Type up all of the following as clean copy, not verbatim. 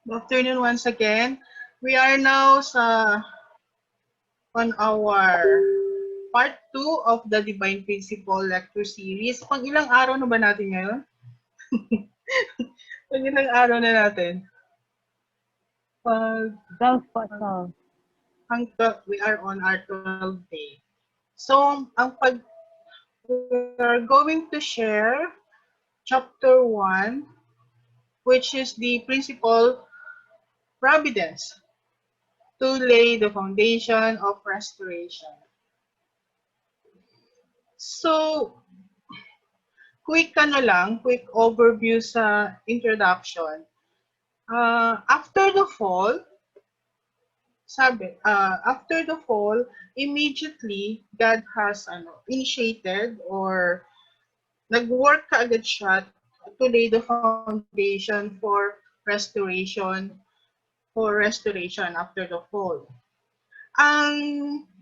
Good afternoon once again. We are now on our part 2 of the Divine Principle Lecture Series. Pang ilang araw na ba natin ngayon? Pang ilang araw na natin? Pag, 12 po, 12. we are on our 12th day. So, we are going to share chapter 1, which is the principle Providence, to lay the foundation of restoration. So, quick overview sa introduction. After the fall, immediately God has initiated or nag-work kaagad siya to lay the foundation for restoration after the fall.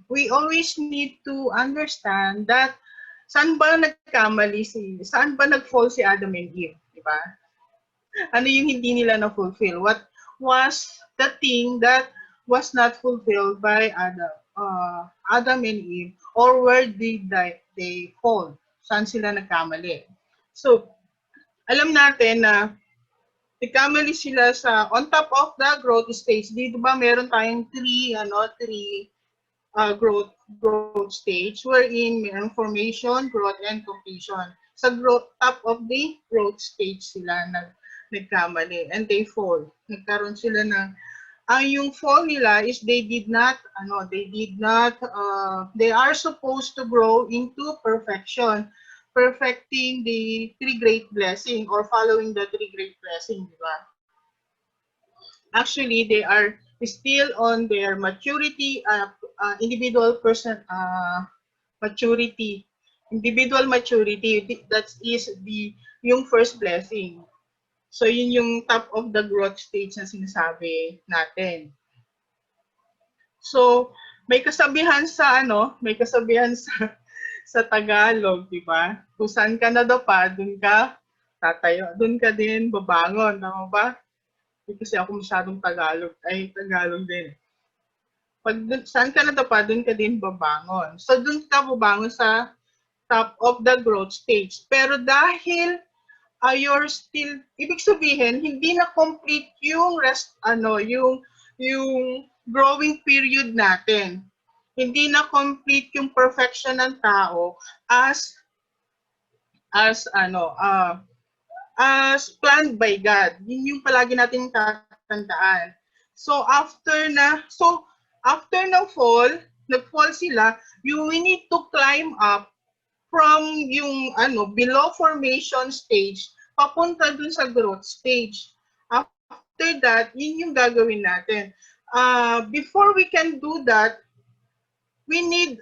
We always need to understand that saan ba nag-fall si Adam and Eve, di ba? Ano yung hindi nila na-fulfill? What was the thing that was not fulfilled by Adam and Eve, or where did they fall? Saan sila nagkamali? So, alam natin na nagkamali sila on top of the growth stage. Di ba meron tayong three growth stage wherein mayroong formation, growth, and completion. Sa top of the growth stage sila nagkamali and they fall. Nagkaroon sila ng yung fall nila is they are supposed to grow into perfection, perfecting the three great blessing or following the three great blessing, di ba? Actually, they are still on their maturity, maturity. Individual maturity, that is yung first blessing. So, yun yung top of the growth stage na sinasabi natin. So, may kasabihan sa Tagalog, di ba? Kung saan ka nadapa, dun ka tatayo, dun ka din babangon, tama ba? Kasi ako masyadong Tagalog din. Pag saan ka nadapa, dun ka din babangon. So, dun ka babangon sa top of the growth stage. Pero dahil you're still, ibig sabihin, hindi na complete yung yung growing period natin. Hindi na complete yung perfection ng tao as planned by God. Yun yung palagi natin tatandaan. So after ng fall, nag-fall sila, we need to climb up from yung below formation stage papunta dun sa growth stage. After that, yun yung gagawin natin. Before we can do that, we need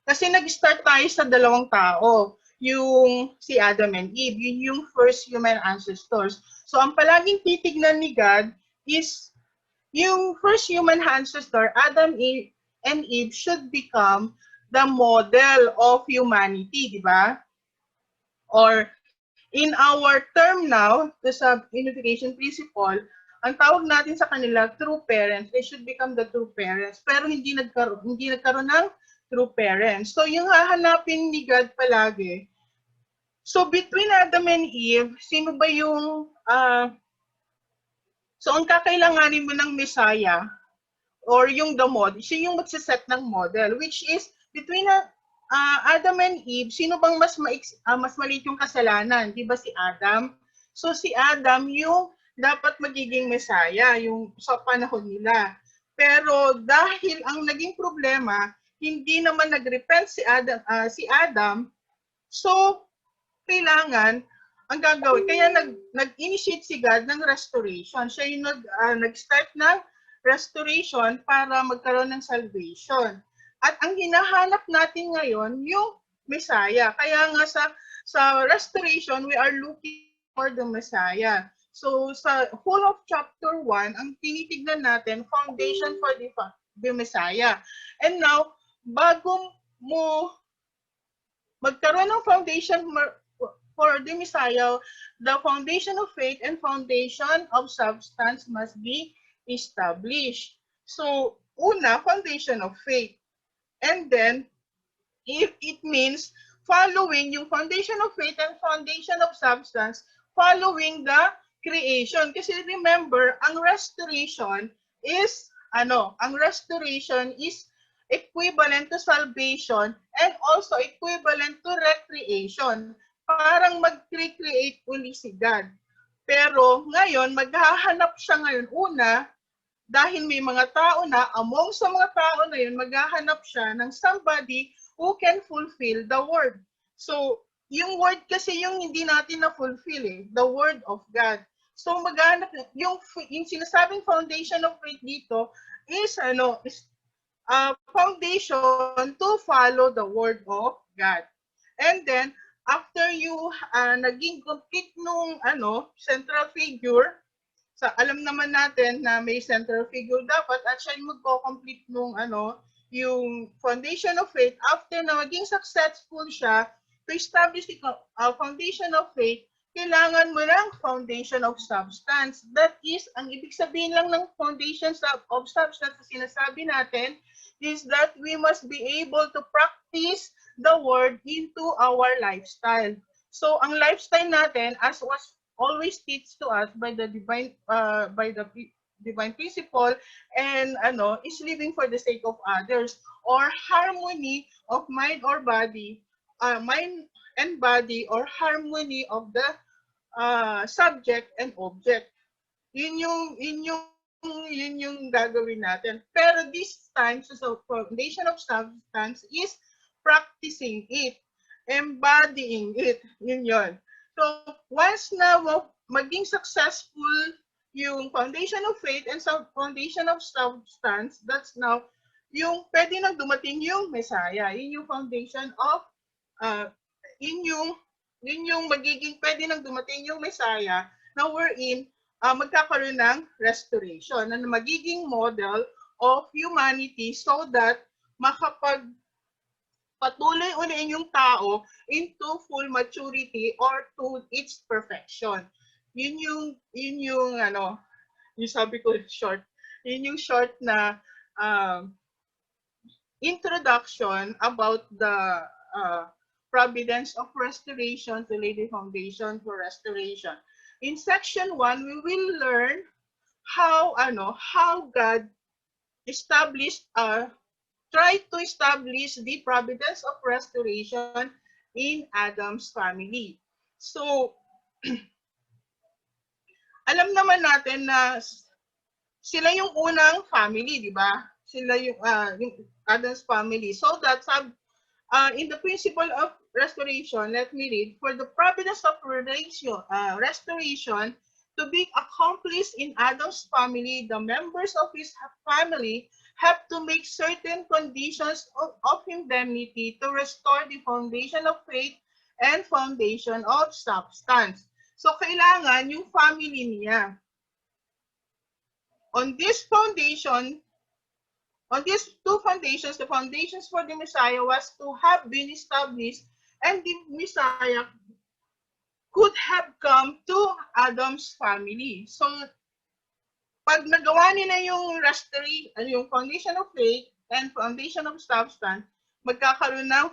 kasi nag-start tayo sa dalawang tao, yung si Adam and Eve, yun yung first human ancestors. So ang palaging titignan ni God is yung first human ancestor, Adam and Eve, should become the model of humanity, di ba? Or in our term now, sa unification principle, ang tawag natin sa kanila true parents. They should become the true parents. Pero hindi nagkaroon ng true parents. So yung hahanapin ni God palagi. So between Adam and Eve, sino ba yung so ang kakailanganin mo ng Messiah or yung the model, siya yung magsiset ng model, which is between Adam and Eve, sino bang mas maliit yung kasalanan? Di ba si Adam? So si Adam yung dapat magiging Messiah yung sa panahon nila. Pero dahil ang naging problema, hindi naman nag-repent si Adam, so kailangan ang gagawin. Kaya nag-initiate si God ng restoration. Siya yung nag-start ng restoration para magkaroon ng salvation. At ang hinahanap natin ngayon, yung Messiah. Kaya nga sa restoration, we are looking for the Messiah. So sa whole of chapter 1, ang tinitignan natin, foundation for the Messiah. And now, bago mo magkaroon ng foundation for the Messiah, the foundation of faith and foundation of substance must be established. So, una, foundation of faith. And then, if it means following yung foundation of faith and foundation of substance, following the creation. Kasi remember, ang restoration is, ang restoration is equivalent to salvation and also equivalent to recreation. Parang mag-recreate uli si God. Pero ngayon, maghahanap siya ngayon. Una, dahil may mga tao na, among sa mga tao na yun, maghahanap siya ng somebody who can fulfill the word. So, yung word kasi yung hindi natin na-fulfill the word of God. So, maghahanap, yung sinasabing foundation of faith dito is, foundation to follow the word of God. And then, after you naging complete nung central figure, alam naman natin na may central figure dapat at siya yung magko-complete nung yung foundation of faith. After na maging successful siya to establish the foundation of faith, kailangan mo ng foundation of substance. That is, ang ibig sabihin lang ng foundation of substance na sinasabi natin is that we must be able to practice the word into our lifestyle. So, ang lifestyle natin, as was always teach to us by the divine principle and is living for the sake of others, or harmony of mind or body, mind and body, or harmony of the subject and object. Yun yung gagawin natin. Pero this time, so foundation of substance is practicing it, embodying it. Yun. So, once na maging successful yung foundation of faith and foundation of substance, that's now yung pwede nang dumating yung Messiah. Yun yung foundation of, yun yung magiging pwede nang dumating yung Messiah na wherein magkakaroon ng restoration na magiging model of humanity so that patuloy uliin yung tao into full maturity or to its perfection. Yun yung yung sabi ko short. Yun yung short na introduction about the providence of restoration to lay the foundation for restoration. In section 1, we will learn how God established try to establish the providence of restoration in Adam's family. So, alam naman natin na sila yung unang family, di ba? Sila yung Adam's family. So that in the principle of restoration, let me read, for the providence of restoration to be accomplished in Adam's family, the members of his family have to make certain conditions of indemnity to restore the foundation of faith and foundation of substance. So, kailangan yung family niya. On this foundation, on these two foundations, the foundations for the Messiah was to have been established, and the Messiah could have come to Adam's family. So, pag nagawa nila yung yung foundation of faith and foundation of substance, magkakaroon ng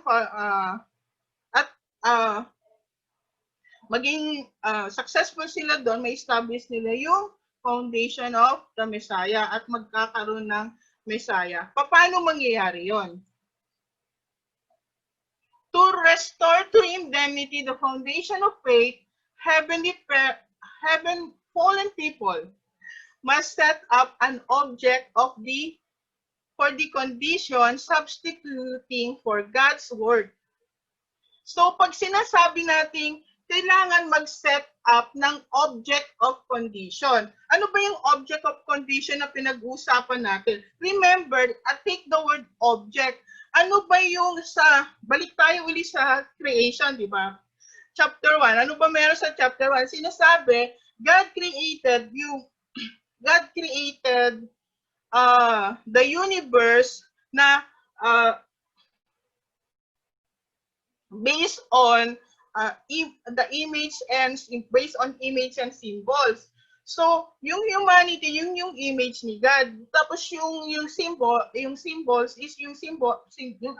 maging successful sila doon, may establish nila yung foundation of the Messiah at magkakaroon ng Messiah. Paano mangyayari yon? To restore to indemnity the foundation of faith, fallen people must set up an object for the condition substituting for God's word. So pag sinasabi nating kailangan mag-set up ng object of condition. Ano ba yung object of condition na pinag-uusapan natin? Remember, take the word object. Ano ba yung balik tayo uli sa creation, di ba? Chapter 1. Ano ba meron sa chapter 1? Sinasabi, God created the universe na based on the image and based on image and symbols. So, yung humanity, yung image ni God. Tapos yung symbols is yung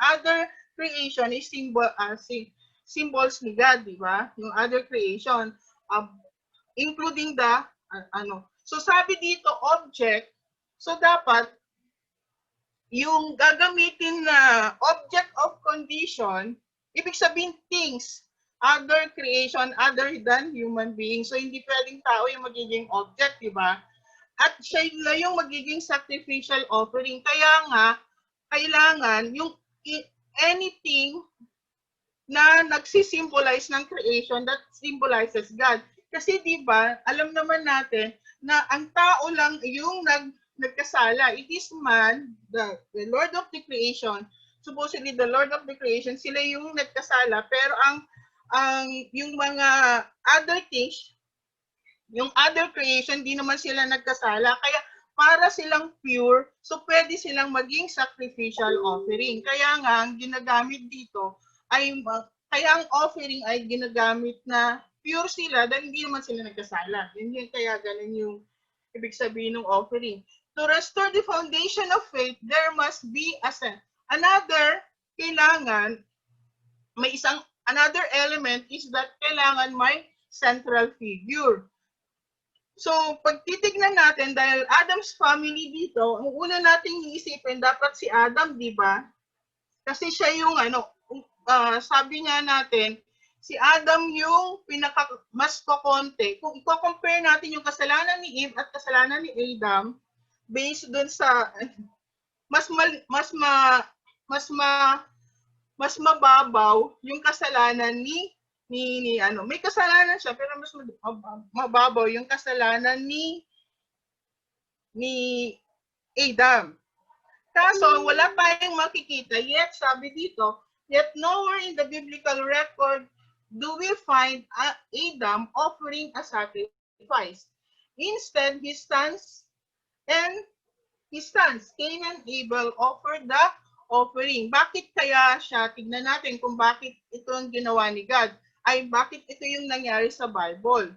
other creation is symbols ni God, di ba? Yung other creation, including the ano. So sabi dito object, so dapat yung gagamitin na object of condition, ibig sabihin things, other creation other than human being. So hindi pwedeng tao yung magiging object, di ba? At siya yung magiging sacrificial offering. Kaya nga, kailangan yung anything na nagsisimbolize ng creation that symbolizes God. Kasi di ba, alam naman natin na ang tao lang yung nagkasala. It is man, the Lord of the creation, supposedly the Lord of the creation, sila yung nagkasala. Pero yung mga other things, yung other creation, di naman sila nagkasala. Kaya para silang pure, so pwede silang maging sacrificial offering. Kaya nga, ang ginagamit dito ay, kaya ang offering ay ginagamit na pure sila dahil hindi naman sila nagkasala. Hindi kaya ganun yung ibig sabihin ng offering. To restore the foundation of faith, there must be another kailangan, another element is that kailangan may central figure. So, pag titignan natin, dahil Adam's family dito, ang una nating iisipin, dapat si Adam, di ba? Kasi siya yung, sabi nga natin, si Adam yung mas kokonte. Kung i-compare natin yung kasalanan ni Eve at kasalanan ni Adam, based dun sa, mas mababaw yung kasalanan ni may kasalanan siya pero mas mababaw yung kasalanan ni Adam. Kaso wala tayong makikita yet, sabi dito, yet nowhere in the biblical record do we find Adam offering a sacrifice. Instead, his sons, Cain and Abel, offered the offering. Bakit kaya siya? Tignan natin kung bakit ito ang ginawa ni God. Ay bakit ito yung nangyari sa Bible.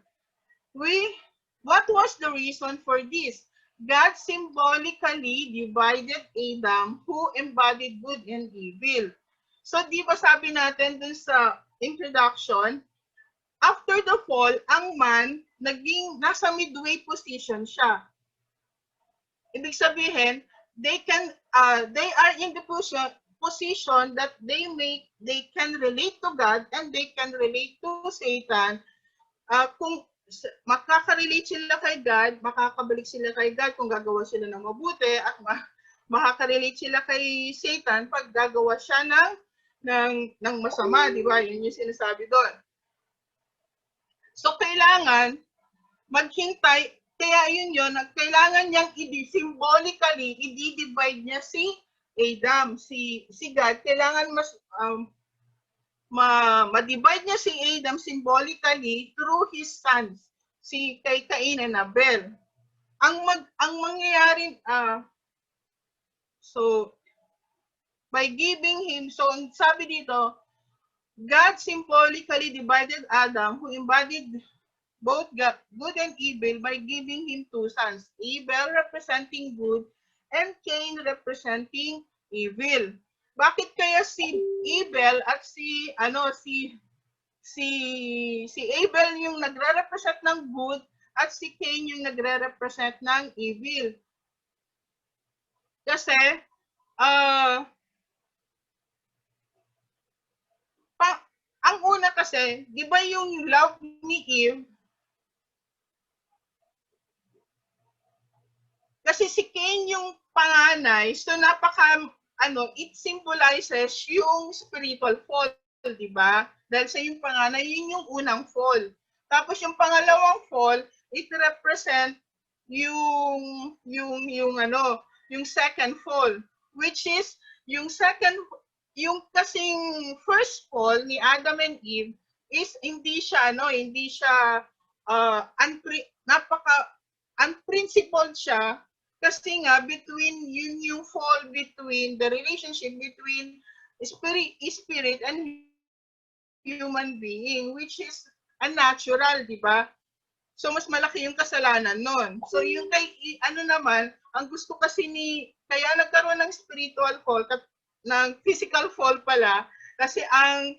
What was the reason for this? God symbolically divided Adam who embodied good and evil. So di ba sabi natin dun sa introduction, after the fall, ang man nasa midway position siya. Ibig sabihin, they are in the position that they can relate to God and they can relate to Satan. Kung makaka-relate sila kay God, makakabalik sila kay God kung gagawa sila ng mabuti at makaka-relate sila kay Satan pag gagawa siya ng masama, di ba? Yun yung sinasabi doon. So kailangan maghintay. Kaya yun, kailangan niyang symbolically, i-divide niya si Adam, si God. Kailangan ma-divide niya si Adam symbolically through his sons, si Cain and Abel. Ang mangyayari, so, by giving him, so sabi dito, God symbolically divided Adam, who embodied both good and evil, by giving him two sons, Abel representing good and Cain representing evil. Bakit kaya si Abel at si Abel yung nagre-represent ng good at si Cain yung nagre-represent ng evil? Kasi ang una kasi, di ba yung love ni Eve, kasi si Cain yung panganay, so it symbolizes yung spiritual fall, di ba? Dahil sa yung panganay, yun yung unang fall. Tapos yung pangalawang fall, it represent yung second fall, which is yung kasing first fall ni Adam and Eve is hindi siya unprincipled siya. Kasi nga, yung fall between the relationship between spirit and human being, which is unnatural, di ba? So, mas malaki yung kasalanan nun. So, yung kay, ano naman, ang gusto kasi kaya nagkaroon ng spiritual fall, ng physical fall pala, kasi ang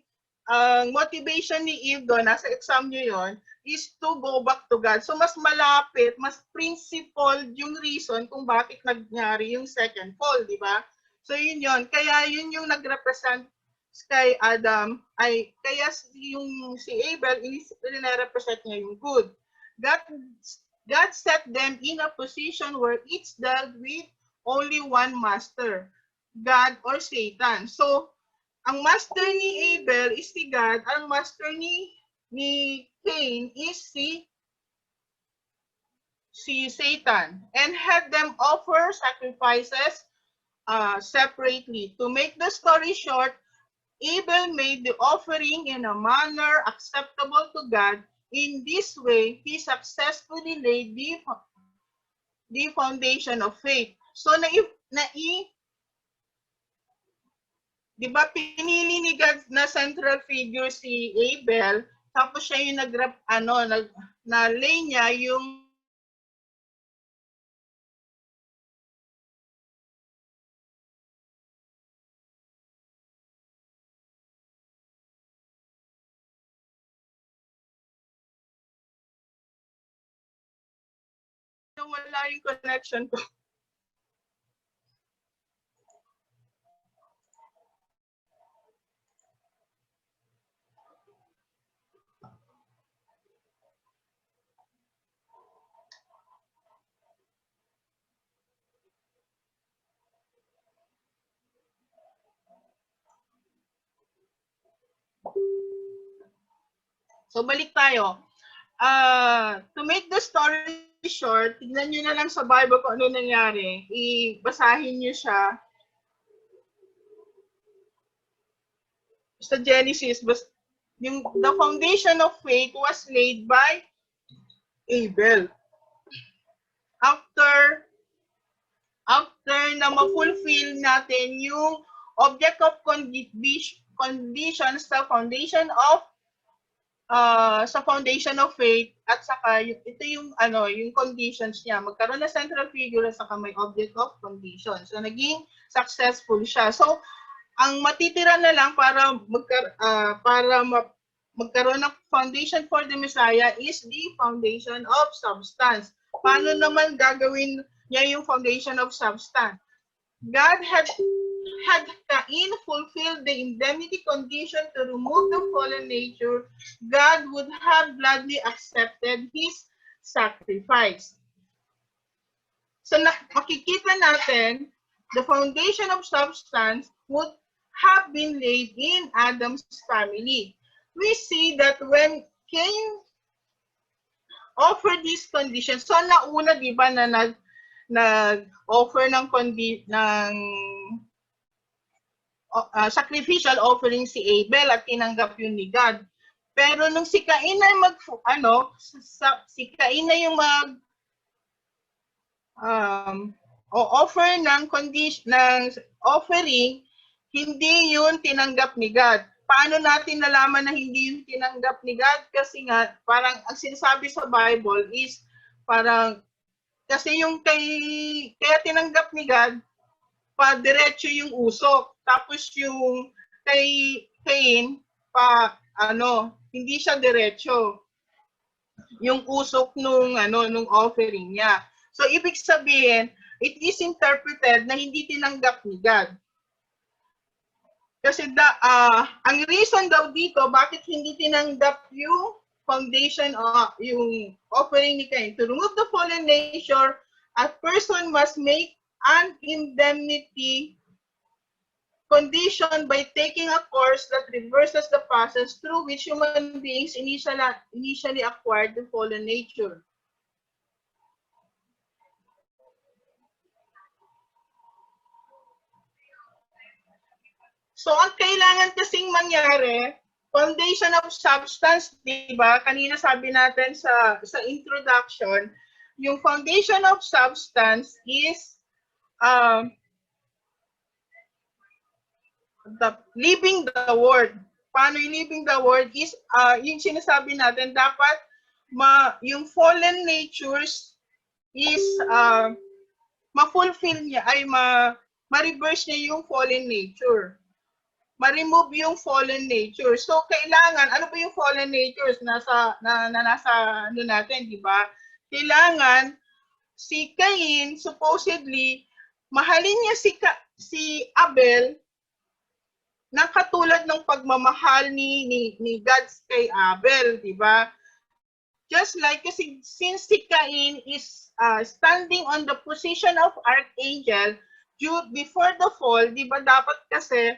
motivation ni Eve doon, nasa exam nyo yon, is to go back to God. So, mas malapit, mas principled yung reason kung bakit nangyari yung second fall, di ba? So, yun yun. Kaya yun yung nag-represent kay Adam, kaya yung si Abel, inirepresent niya yung good. God set them in a position where each dealt with only one master, God or Satan. So, ang master ni Abel is si God, ang master ni Cain is si Satan, and had them offer sacrifices separately. To make the story short, Abel made the offering in a manner acceptable to God. In this way, he successfully laid the foundation of faith. So, di ba pinili ni God na central figure si Abel, tapos siya yung na-lay niya yung wala yung connection ko. So, balik tayo. To make the story short, tignan nyo na lang sa Bible kung ano nangyari. Basahin nyo siya sa Genesis. The foundation of faith was laid by Abel. After na ma-fulfill natin yung object of conditions sa foundation of faith, at saka ito yung conditions niya, magkaroon na central figure at saka may object of conditions. So naging successful siya. So ang matitira na lang para magkaroon ng foundation for the Messiah is the foundation of substance. Paano naman gagawin niya yung foundation of substance? God had Cain fulfilled the indemnity condition to remove the fallen nature, God would have gladly accepted his sacrifice. So makikita natin, the foundation of substance would have been laid in Adam's family. We see that when Cain offered these conditions, so nauna, di ba, na nag-offer ng sacrificial offering si Abel at tinanggap yun ni God. Pero nung si Cain na yung offer ng offering, hindi yun tinanggap ni God. Paano natin nalaman na hindi yun tinanggap ni God? Kasi nga, parang ang sinasabi sa Bible is, parang, kasi yung kaya tinanggap ni God, pa-diretso yung usok. Tapos yung kay Cain, hindi siya diretso. Yung usok nung offering niya. So, ibig sabihin, it is interpreted na hindi tinanggap ni God. Kasi ang reason daw dito, bakit hindi tinanggap yung foundation yung offering ni Cain, to remove the fallen nature, a person must make an indemnity condition by taking a course that reverses the process through which human beings initially acquired the fallen nature. So, ang kailangan kasing mangyari, foundation of substance, di ba? Kanina sabi natin sa introduction, yung foundation of substance is living the word. paano living the world is, yung sinasabi natin, dapat yung fallen natures is ma-fulfill niya, ay ma-reverse niya yung fallen nature. Ma-remove yung fallen nature. So, kailangan, ano ba yung fallen natures nasa ano natin, di ba? Kailangan, si Cain, supposedly, mahalin niya si Abel na katulad ng pagmamahal ni God kay Abel, di ba? Just like, kasi since si Cain is standing on the position of archangel before the fall, di ba dapat kasi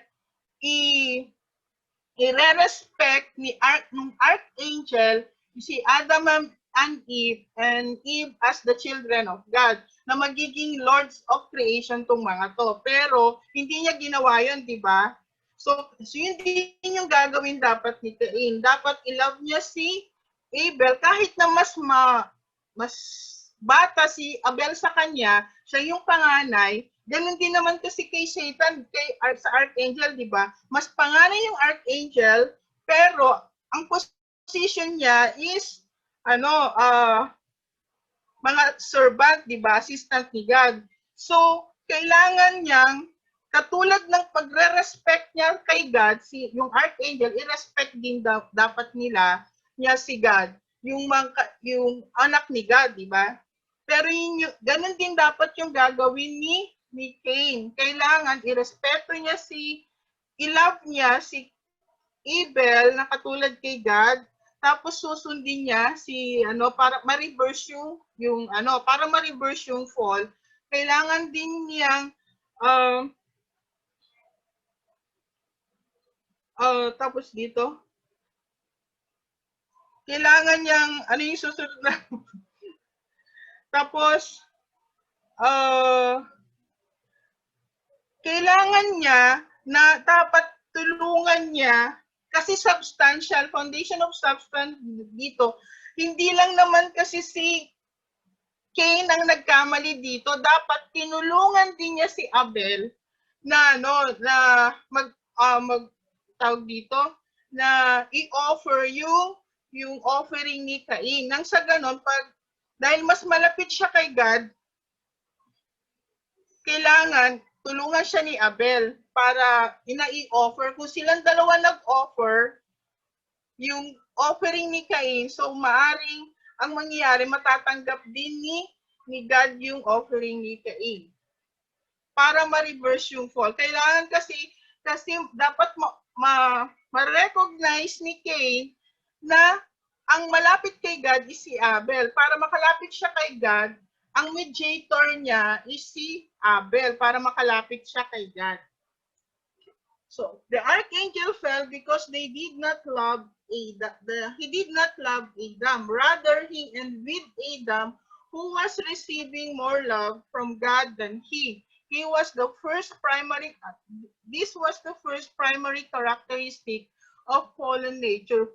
i-respect ng archangel si Adam and Eve as the children of God, na magiging lords of creation tong mga to. Pero hindi niya ginawa yun, di ba? So yun din yung gagawin dapat ni Cain. Dapat i-love niya si Abel kahit na mas bata si Abel sa kanya, siya yung panganay. Ganun din naman kasi kay Satan, sa archangel, di ba? Mas panganay yung archangel, pero ang position niya is mga servant, di ba? Assistant ni God. So, kailangan niyang, katulad ng pagre-respect niya kay God, yung archangel, i-respect din dapat niya si God, yung anak ni God, di ba? Pero ganun din dapat yung gagawin ni Cain. Kailangan i-respeto niya i-love niya si Abel na katulad kay God, tapos susundin niya para ma-reverse para ma-reverse yung fall. Kailangan din niyang tapos dito, kailangan niyang, ano yung susunod na? Tapos, kailangan niya na dapat tulungan niya, kasi substantial, foundation of substance dito, hindi lang naman kasi si Cain ang nagkamali dito, dapat tinulungan din niya si Abel na tawag dito, na i-offer yung offering ni Cain. Nang sa ganon, dahil mas malapit siya kay God, kailangan tulungan siya ni Abel para i-offer. Kung silang dalawa nag-offer, yung offering ni Cain, so maaring ang mangyayari, matatanggap din ni God yung offering ni Cain para ma-reverse yung fall. Kailangan kasi dapat ma-recognize ni Cain na ang malapit kay God is si Abel. Para makalapit siya kay God, ang mediator niya is si Abel para makalapit siya kay God. So, the archangel fell because they did not love he did not love Adam. Rather, he envied Adam, who was receiving more love from God than he. This was the first primary characteristic of fallen nature,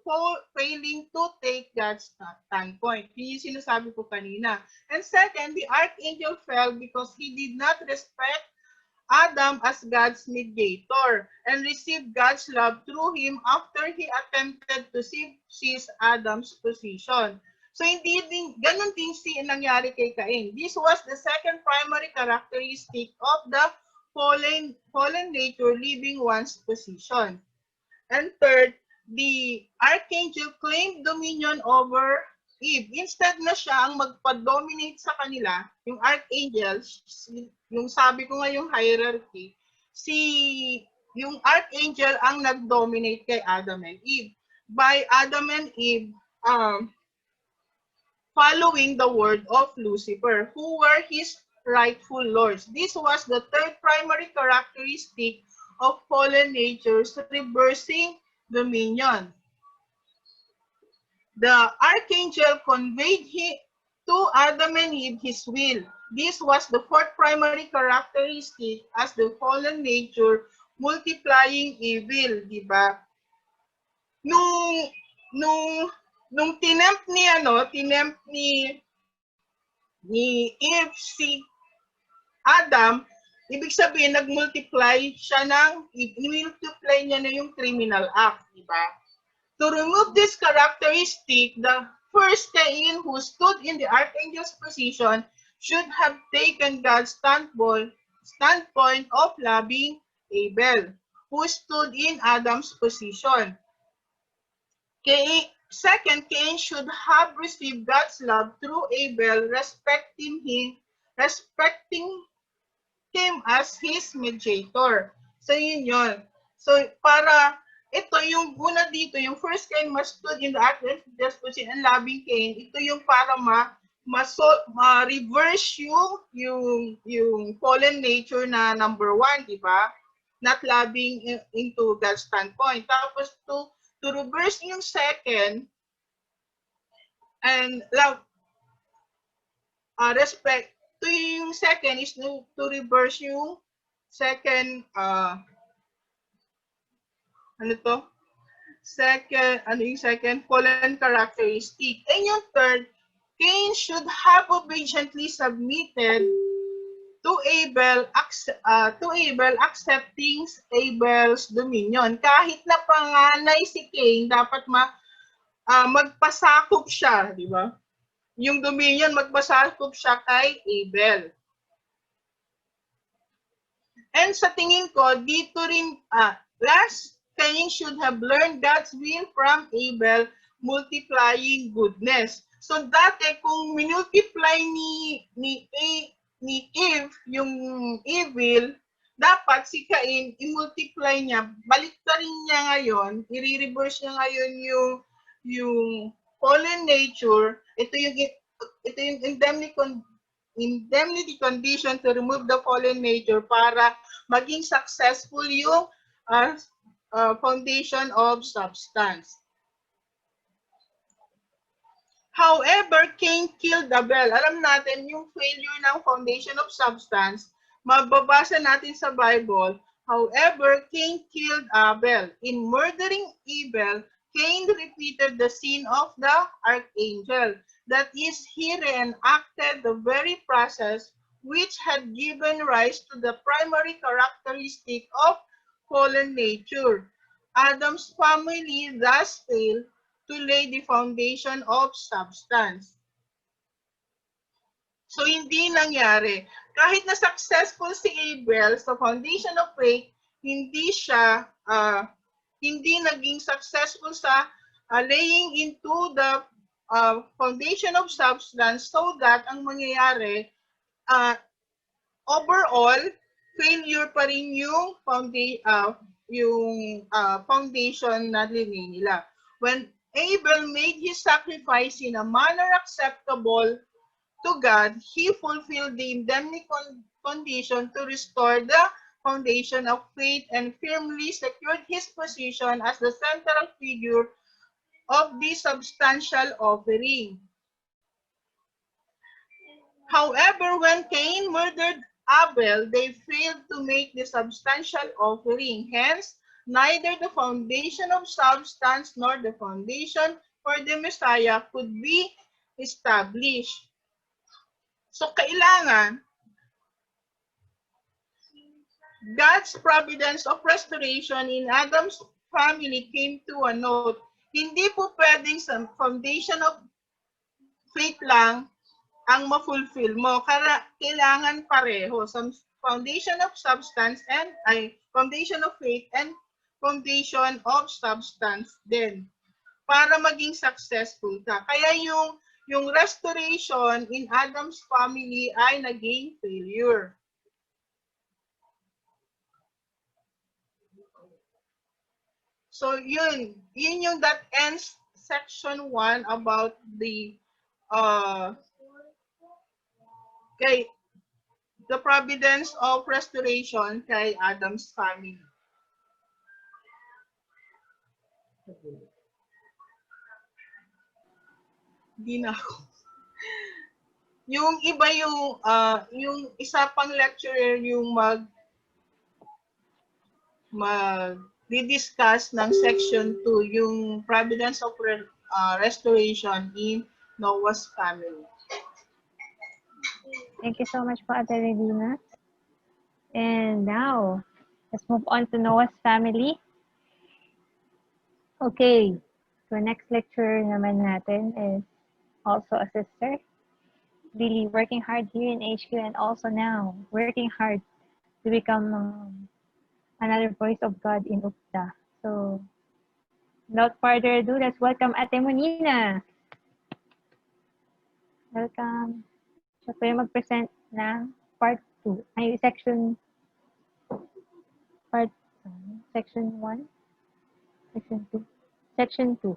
failing to take God's standpoint. Yun yung sinasabi ko kanina. And second, the archangel fell because he did not respect Adam as God's mediator and received God's love through him after he attempted to seize Adam's position. So ganun din nangyari kay Cain. This was the second primary characteristic of the fallen nature, leaving one's position. And third, the archangel claimed dominion over Eve. Instead na siya ang magpa-dominate sa kanila, yung archangel, yung sabi ko nga yung hierarchy, yung archangel ang nag-dominate kay Adam and Eve. By Adam and Eve following the word of Lucifer, who were his rightful lords. This was the third primary characteristic of fallen natures, reversing dominion. The archangel conveyed to Adam and Eve his will. This was the fourth primary characteristic as the fallen nature multiplying evil, di ba? Nung tinempt ni Eve si Adam, ibig sabihin, nag-multiply siya i-multiply niya na yung criminal act, di ba? To remove this characteristic, the first Cain who stood in the archangel's position should have taken God's standpoint of loving Abel, who stood in Adam's position. Second, Cain should have received God's love through Abel, respecting him as his mediator. So, yun. So, para ito yung una dito, yung first Cain must stood in the act of despotism and loving Cain. Ito yung para ma-reverse yung fallen nature na number 1, di ba? Not loving into God's standpoint. Tapos to reverse yung second and love, respect, to yung second is to reverse yung second, ano to? Second, ano yung second? Fallen characteristic. And yung third, Cain should have obediently submitted to Abel accepting Abel's dominion. Kahit na panganay si Cain, dapat magpasakop siya, di ba? Yung dominion, magpasakop siya kay Abel. And sa tingin ko, dito rin, last, Cain should have learned God's will from Abel, multiplying goodness. So dati, kung minultiply ni Eve yung evil, dapat si Cain, i-multiply niya, baliktarin niya ngayon, i-reverse niya ngayon yung fallen nature. Ito yung indemnity condition to remove the fallen nature para maging successful yung foundation of substance. However, Cain killed Abel. Alam natin yung failure ng foundation of substance, mababasa natin sa Bible. However, Cain killed Abel. In murdering Abel, Cain repeated the sin of the archangel. That is, he reenacted the very process which had given rise to the primary characteristic of fallen nature. Adam's family thus failed to lay the foundation of substance. So, hindi nangyari. Kahit na successful si Abel sa foundation of faith, hindi naging successful sa laying into the foundation of substance, so that ang mangyayari, overall, failure pa rin yung foundation na linay nila. When Abel made his sacrifice in a manner acceptable to God, he fulfilled the indemnity condition to restore the foundation of faith and firmly secured his position as the central figure of the substantial offering. However, when Cain murdered Abel, they failed to make the substantial offering. Hence, neither the foundation of substance nor the foundation for the Messiah could be established. So, kailangan God's providence of restoration in Adam's family came to a note. Hindi po pwedeng sa foundation of faith lang ang ma-fulfill mo. Kailangan pareho. Some foundation of substance and foundation of faith and foundation of substance din para maging successful ka. Kaya yung restoration in Adam's family ay naging failure. So yun yung that ends section 1 about the providence of restoration kay Adam's family. Hindi na ako. Yung iba yung isa pang lecturer yung di-discuss ng section 2 yung providence of restoration in Noah's family. Thank you so much po, Ate Redina. And now, let's move on to Noah's family. Okay, so next lecture naman natin is also a sister, really working hard here in HQ and also now working hard to become another voice of God in UPTA. So, without further ado, let's welcome Ate Monina. Welcome. Siya po yung mag-present ng part 2. Ay, part, section 1, section 2, section 2.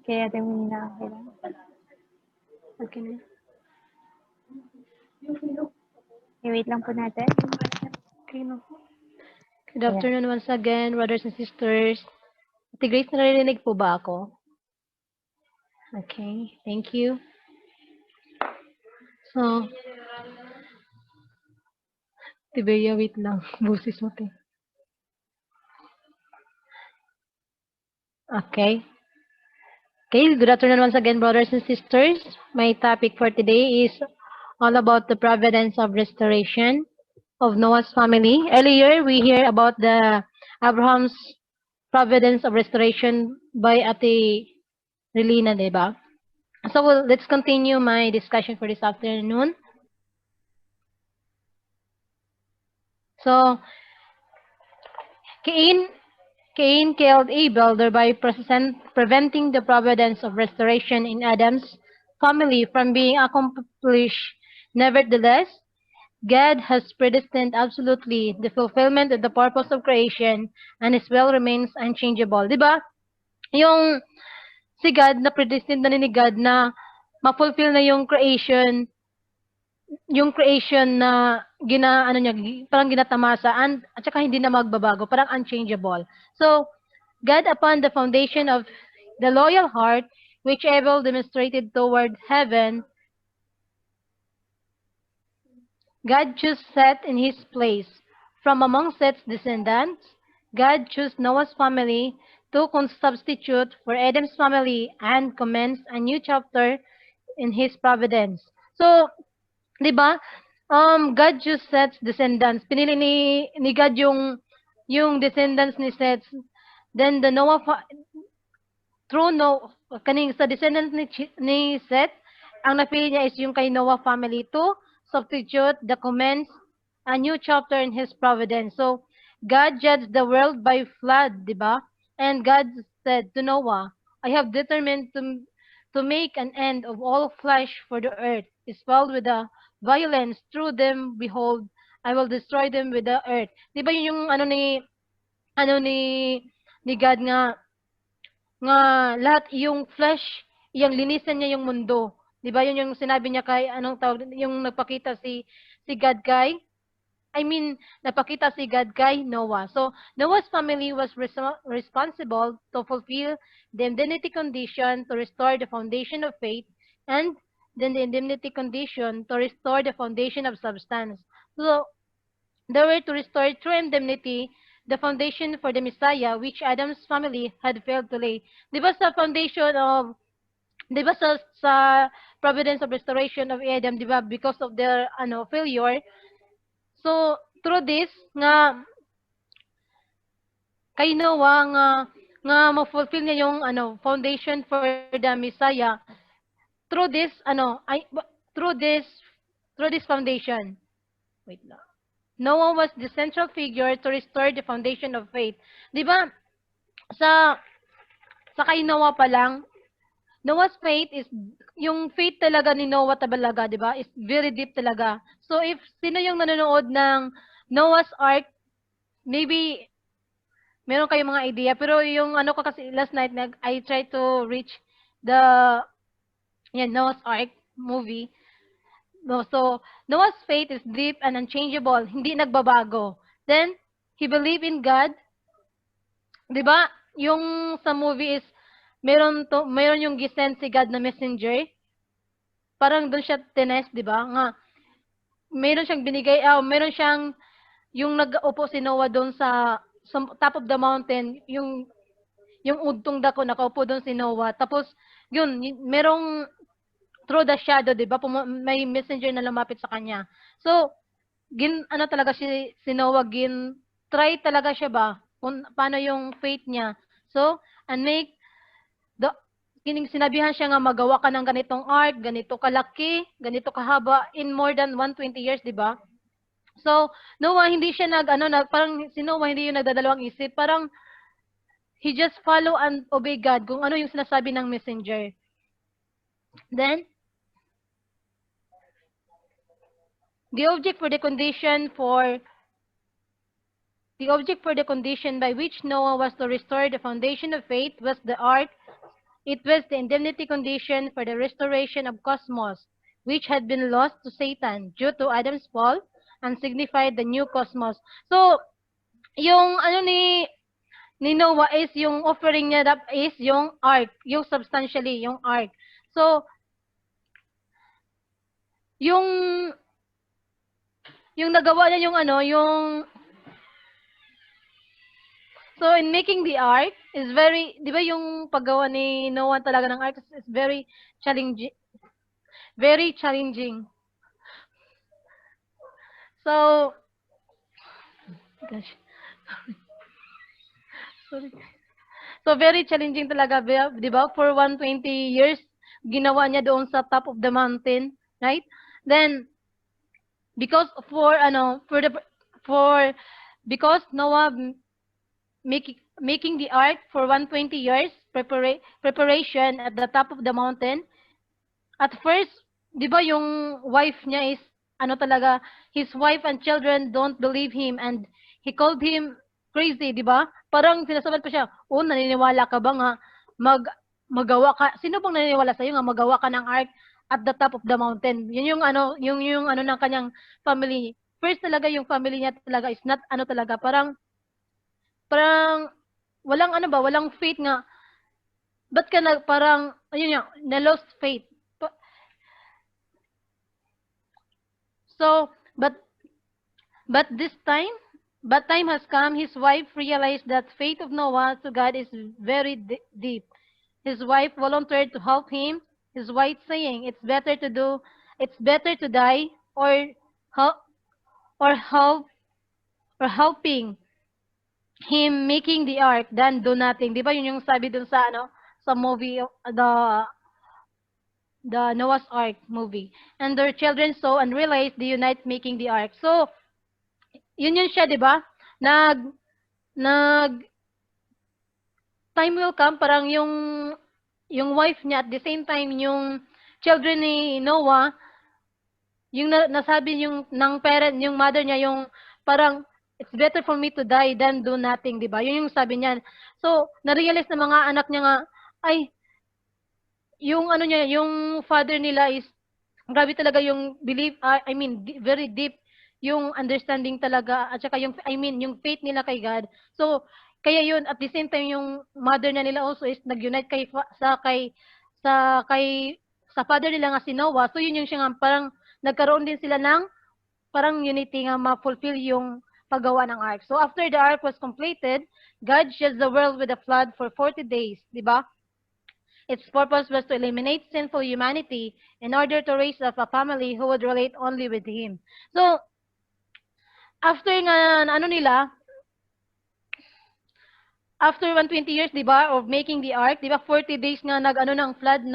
Okay, Ate Monina, okay lang? Okay na. I-wait lang po natin. Okay na. Good Ayan. afternoon once again, brothers and sisters. Ate Grace, naririnig po ba ako? Okay, thank you. So, Tiberia, wait lang. Busis mo, te. Okay. Okay, good afternoon once again, brothers and sisters. My topic for today is all about the providence of restoration of Noah's family. Earlier, we hear about the Abraham's providence of restoration by Ate Relina, diba? So let's continue my discussion for this afternoon. So Cain, Cain killed Abel, thereby preventing the providence of restoration in Adam's family from being accomplished. Nevertheless, God has predestined absolutely the fulfillment of the purpose of creation, and His will remains unchangeable. Diba? Yung si God, na predestined na ni God na ma-fulfill na yung creation na ano niya, parang ginatamasaan at saka hindi na magbabago, parang unchangeable. So, God upon the foundation of the loyal heart, which Abel demonstrated toward heaven, God chose Seth in his place. From among Seth's descendants, God chose Noah's family to substitute for Adam's family and commence a new chapter in his providence. So, 'di ba? God chose Seth's descendants. Pinili ni God yung descendants ni Seth. Then the through kaning sa descendants ni Seth, ang napili niya is yung kay Noah family to substitute the commence a new chapter in his providence. So God judged the world by flood, 'di ba? And God said to Noah, I have determined to make an end of all flesh, for the earth is filled with the violence through them. Behold, I will destroy them with the earth. 'Di ba yun yung ano ni God nga lahat yung flesh, yung linisan niya yung mundo. 'Di ba? Yun yung sinabi niya kay anong tawag yung nagpakita si God kay napakita si God kay Noah. So, Noah's family was responsible to fulfill the indemnity condition to restore the foundation of faith, and then the indemnity condition to restore the foundation of substance. So, they were to restore true indemnity, the foundation for the Messiah, which Adam's family had failed to lay. Di ba sa foundation of, di ba sa providence of restoration of Adam, di ba, because of their failure. So, through this, nga, kay Noah, nga ma-fulfill niya yung foundation for the Messiah, through this, through this foundation. Wait lang. Noah was the central figure to restore the foundation of faith. Di ba, sa, sa kay Noah pa lang, Noah's faith is, yung faith talaga ni Noah talaga, di ba, is very deep talaga. So, if sino yung nanonood ng Noah's Ark, maybe, meron kayong mga idea. Pero yung ko kasi last night, I tried to reach the Noah's Ark movie. No, so, Noah's faith is deep and unchangeable. Hindi nagbabago. Then, he believed in God. Di ba? Yung sa movie is, meron yung gisend si God na messenger. Parang doon siya tinest, di ba? Nga, meron siyang binigay, meron siyang, yung nag-upo si Noah doon sa top of the mountain, yung udtong dako, nakaupo doon si Noah. Tapos, yun, merong, through the shadow, di ba? May messenger na lumapit sa kanya. So, talaga si Noah, try talaga siya ba? Kung paano yung faith niya. So, and make, sinabihan siya nga magawa ka ng ganitong art, ganito kalaki, ganito kahaba, in more than 120 years, di ba? So, Noah, hindi siya parang si Noah, hindi yung nagdadalawang isip. Parang, he just follow and obey God kung ano yung sinasabi ng messenger. Then, the object for the condition by which Noah was to restore the foundation of faith was the ark. It was the indemnity condition for the restoration of cosmos, which had been lost to Satan due to Adam's fall, and signified the new cosmos. So, yung ni Noah is yung offering niya is yung ark, yung substantially, yung ark. So, yung nagawa niya so in making the ark is very, di ba yung paggawa ni Noah talaga ng ark is very challenging. Very challenging. So, gosh. Sorry. So, very challenging talaga, di ba? For 120 years, ginawa niya doon sa top of the mountain, right? Then, because because Noah making the ark for 120 years, preparation at the top of the mountain. At first, di ba yung wife niya is, talaga, his wife and children don't believe him and he called him crazy, di ba? Parang sinasabi pa siya, naniniwala ka ba nga magawa ka, sino bang naniniwala sa'yo nga magawa ka ng ark at the top of the mountain? Yun yung ng kanyang family. First talaga yung family niya talaga is not talaga, parang walang walang faith nga. Ba't ka parang, na-lost faith. So, but time has come. His wife realized that faith of Noah to God is very deep. His wife volunteered to help him. His wife saying, it's better to die or helping him making the ark than do nothing. Di ba yun yung sabi dun sa sa movie, the Noah's Ark movie. And their children saw and realized the unite making the ark. So, yun siya, di ba? Time will come, parang yung wife niya at the same time yung children ni Noah, yung nasabi ng parent, yung mother niya, yung parang, it's better for me to die than do nothing, di ba? Yun yung sabi niya. So, na-realize ng mga anak niya nga, ay, yung yung father nila is, grabe talaga yung belief, very deep yung understanding talaga, at saka yung faith nila kay God. So, kaya yun, at the same time, yung mother na nila also is nag-unite sa father nila nga si Noah. So, yun yung siya nga, parang nagkaroon din sila ng parang unity nga ma-fulfill yung paggawa ng ark. So after the ark was completed, God judged the world with a flood for 40 days, di ba? Its purpose was to eliminate sinful humanity in order to raise up a family who would relate only with Him. So, after nga, ano nila, after 120 years, di ba, of making the ark, di ba, 40 days nga nag, ano ng flood,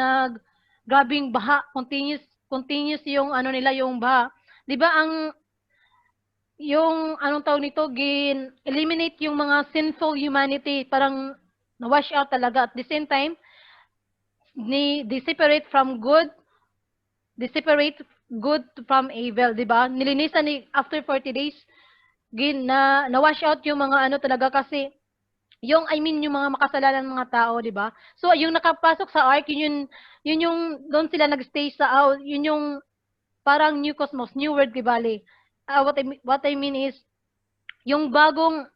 grabing baha, continuous yung, ano nila, yung baha. Di ba, yung, anong tawag nito, eliminate yung mga sinful humanity, parang na-wash out talaga. At the same time, they separate from good, they separate good from evil, di ba? Nilinisan ni, after 40 days, na-wash out yung mga ano talaga kasi, yung mga makasalanan ng mga tao, di ba? So, yung nakapasok sa ark, yun yung, doon sila nagstay sa, yun yung, parang new cosmos, new world, di bali. What I mean is, yung bagong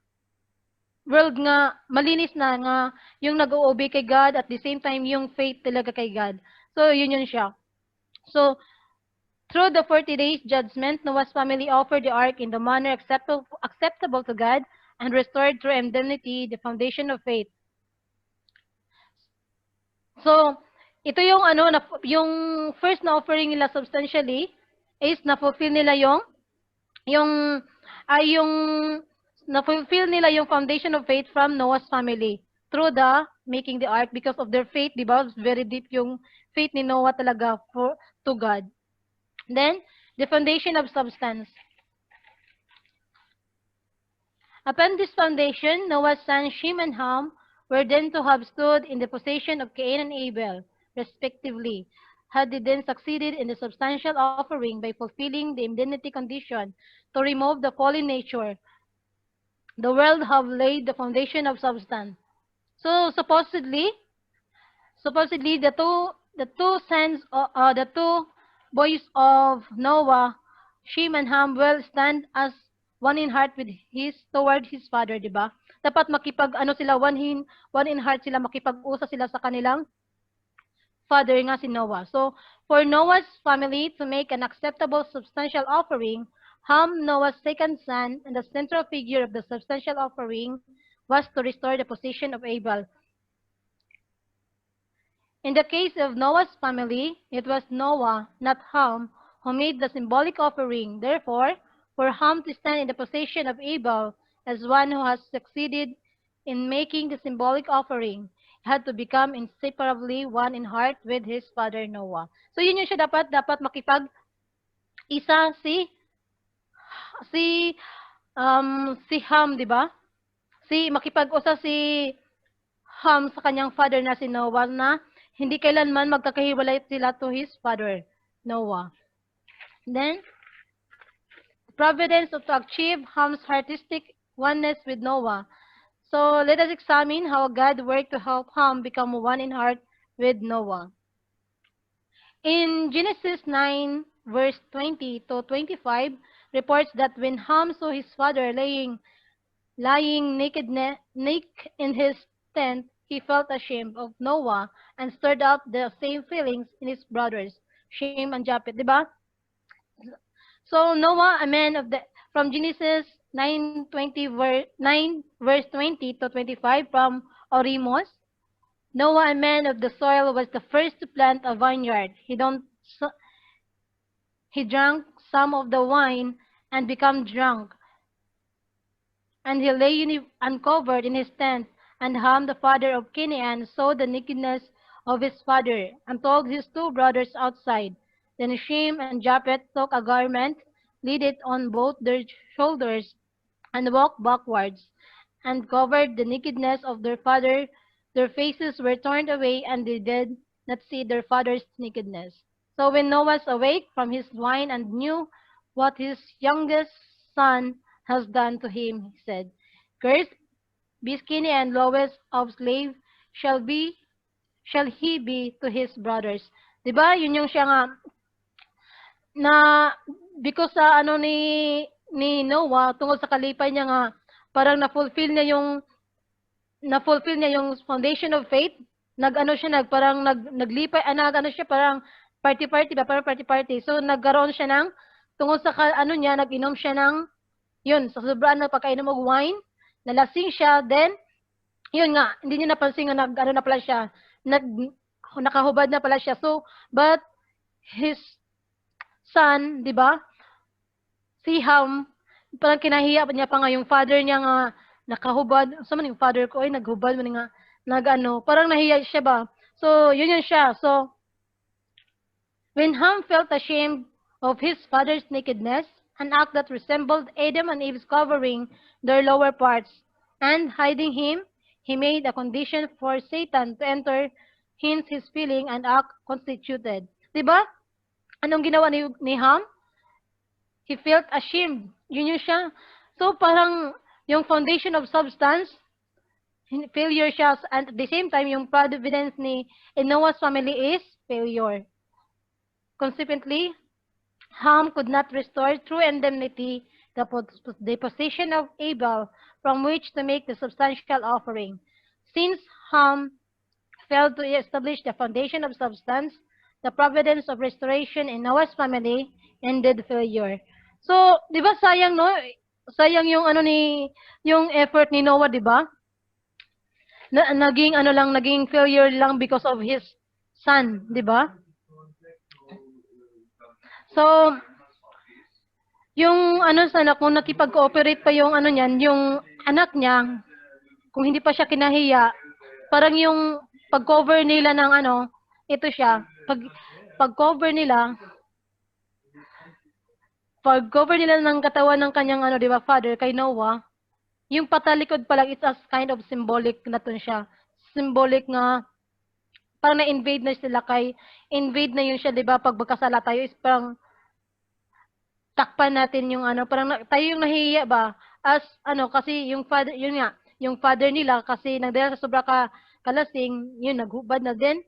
world nga, malinis na nga, yung nag-o-obey kay God, at the same time, yung faith talaga kay God. So, yun siya. So, through the 40 days judgment, Noah's family offered the ark in the manner acceptable to God and restored through indemnity the foundation of faith. So, ito yung ano, yung first na offering nila substantially is na-fulfill nila yung na-fulfill nila yung foundation of faith from Noah's family through the making the ark because of their faith, di ba? Very deep yung faith ni Noah talaga to God. Then, the foundation of substance. Upon this foundation, Noah's sons Shem and Ham were then to have stood in the possession of Cain and Abel, respectively, had they then succeeded in the substantial offering by fulfilling the indemnity condition to remove the fallen nature. The world have laid the foundation of substance. So supposedly the two boys of Noah, Shem and Ham, will stand as one in heart with toward his father, di ba? Dapat ano sila, one in heart sila, makipag-usa sila sa kanilang father nga si Noah. So, for Noah's family to make an acceptable substantial offering, Ham, Noah's second son, and the central figure of the substantial offering, was to restore the position of Abel. In the case of Noah's family, it was Noah, not Ham, who made the symbolic offering. Therefore, for Ham to stand in the position of Abel as one who has succeeded in making the symbolic offering, he had to become inseparably one in heart with his father Noah. So yun yung siya dapat isa si Ham, di ba? Makipag-usa si Ham sa kanyang father na si Noah na hindi kailanman magkakahiwalay sila to his father, Noah. Then, Providence to achieve Ham's artistic oneness with Noah. So, let us examine how God worked to help Ham become one in heart with Noah. In Genesis 9, verse 20 to 25, reports that when Ham saw his father lying naked in his tent, he felt ashamed of Noah and stirred up the same feelings in his brothers, Shem and Japheth, di ba? So Noah, a man from Genesis 9 verse 20 to 25 from Orimos, Noah, a man of the soil, was the first to plant a vineyard. He drank some of the wine and became drunk. And he lay uncovered in his tent, and Ham, the father of Canaan, saw the nakedness of his father, and told his two brothers outside. Then Shem and Japheth took a garment, laid it on both their shoulders, and walked backwards, and covered the nakedness of their father. Their faces were turned away, and they did not see their father's nakedness. So when Noah was awake from his wine and knew what his youngest son has done to him, he said, "Cursed be skinny and lowest of slave shall he be to his brothers." Diba? Yun yung siya nga na because sa ano ni Noah tungkol sa kalipay niya nga parang na-fulfill niya yung foundation of faith. Naglipay, siya parang party ba? Parang party. So nagkaroon siya ng tungkol sa nag-inom siya ng Yun, sa sobrang na pagkainom ng wine, nalasing siya, then, yun nga, hindi niya napansin nga ano na pala siya, nakahubad na pala siya. So, but his son, di ba, si Ham, parang kinahiya niya pa nga yung father niya nga nakahubad. Sa man yung father ko ay naghubad man nga nagano, parang nahiya siya ba. So, yun siya. So, when Ham felt ashamed of his father's nakedness, an act that resembled Adam and Eve's covering their lower parts and hiding him, he made a condition for Satan to enter, hence his feeling and act constituted. Diba? Anong ginawa ni Ham? He felt ashamed. Yun siya. So, parang yung foundation of substance, failure siya. And at the same time, yung providence in Noah's family is failure. Consequently, Ham could not restore through indemnity the possession of Abel from which to make the substantial offering. Since Ham failed to establish the foundation of substance, the providence of restoration in Noah's family ended failure. So, 'di ba sayang no? Sayang yung yung effort ni Noah, 'di ba? Naging failure lang because of his son, 'di ba? So, yung sana kung nakipag-cooperate pa yung niyan, yung anak niya, kung hindi pa siya kinahiya, parang yung pag-cover nila ng ito siya, pag-cover nila ng katawan ng kanyang 'di ba, father kay Noah, yung patalikod pa lang it's as kind of symbolic na to siya. Symbolic nga parang na-invade na sila invade na yun siya, 'di ba? Pag magkasala tayo is parang takpan natin yung parang tayo yung nahihiya ba? As kasi yung father, yun nga, yung father nila kasi nagdala sa sobra kalasing, yun naghubad na din.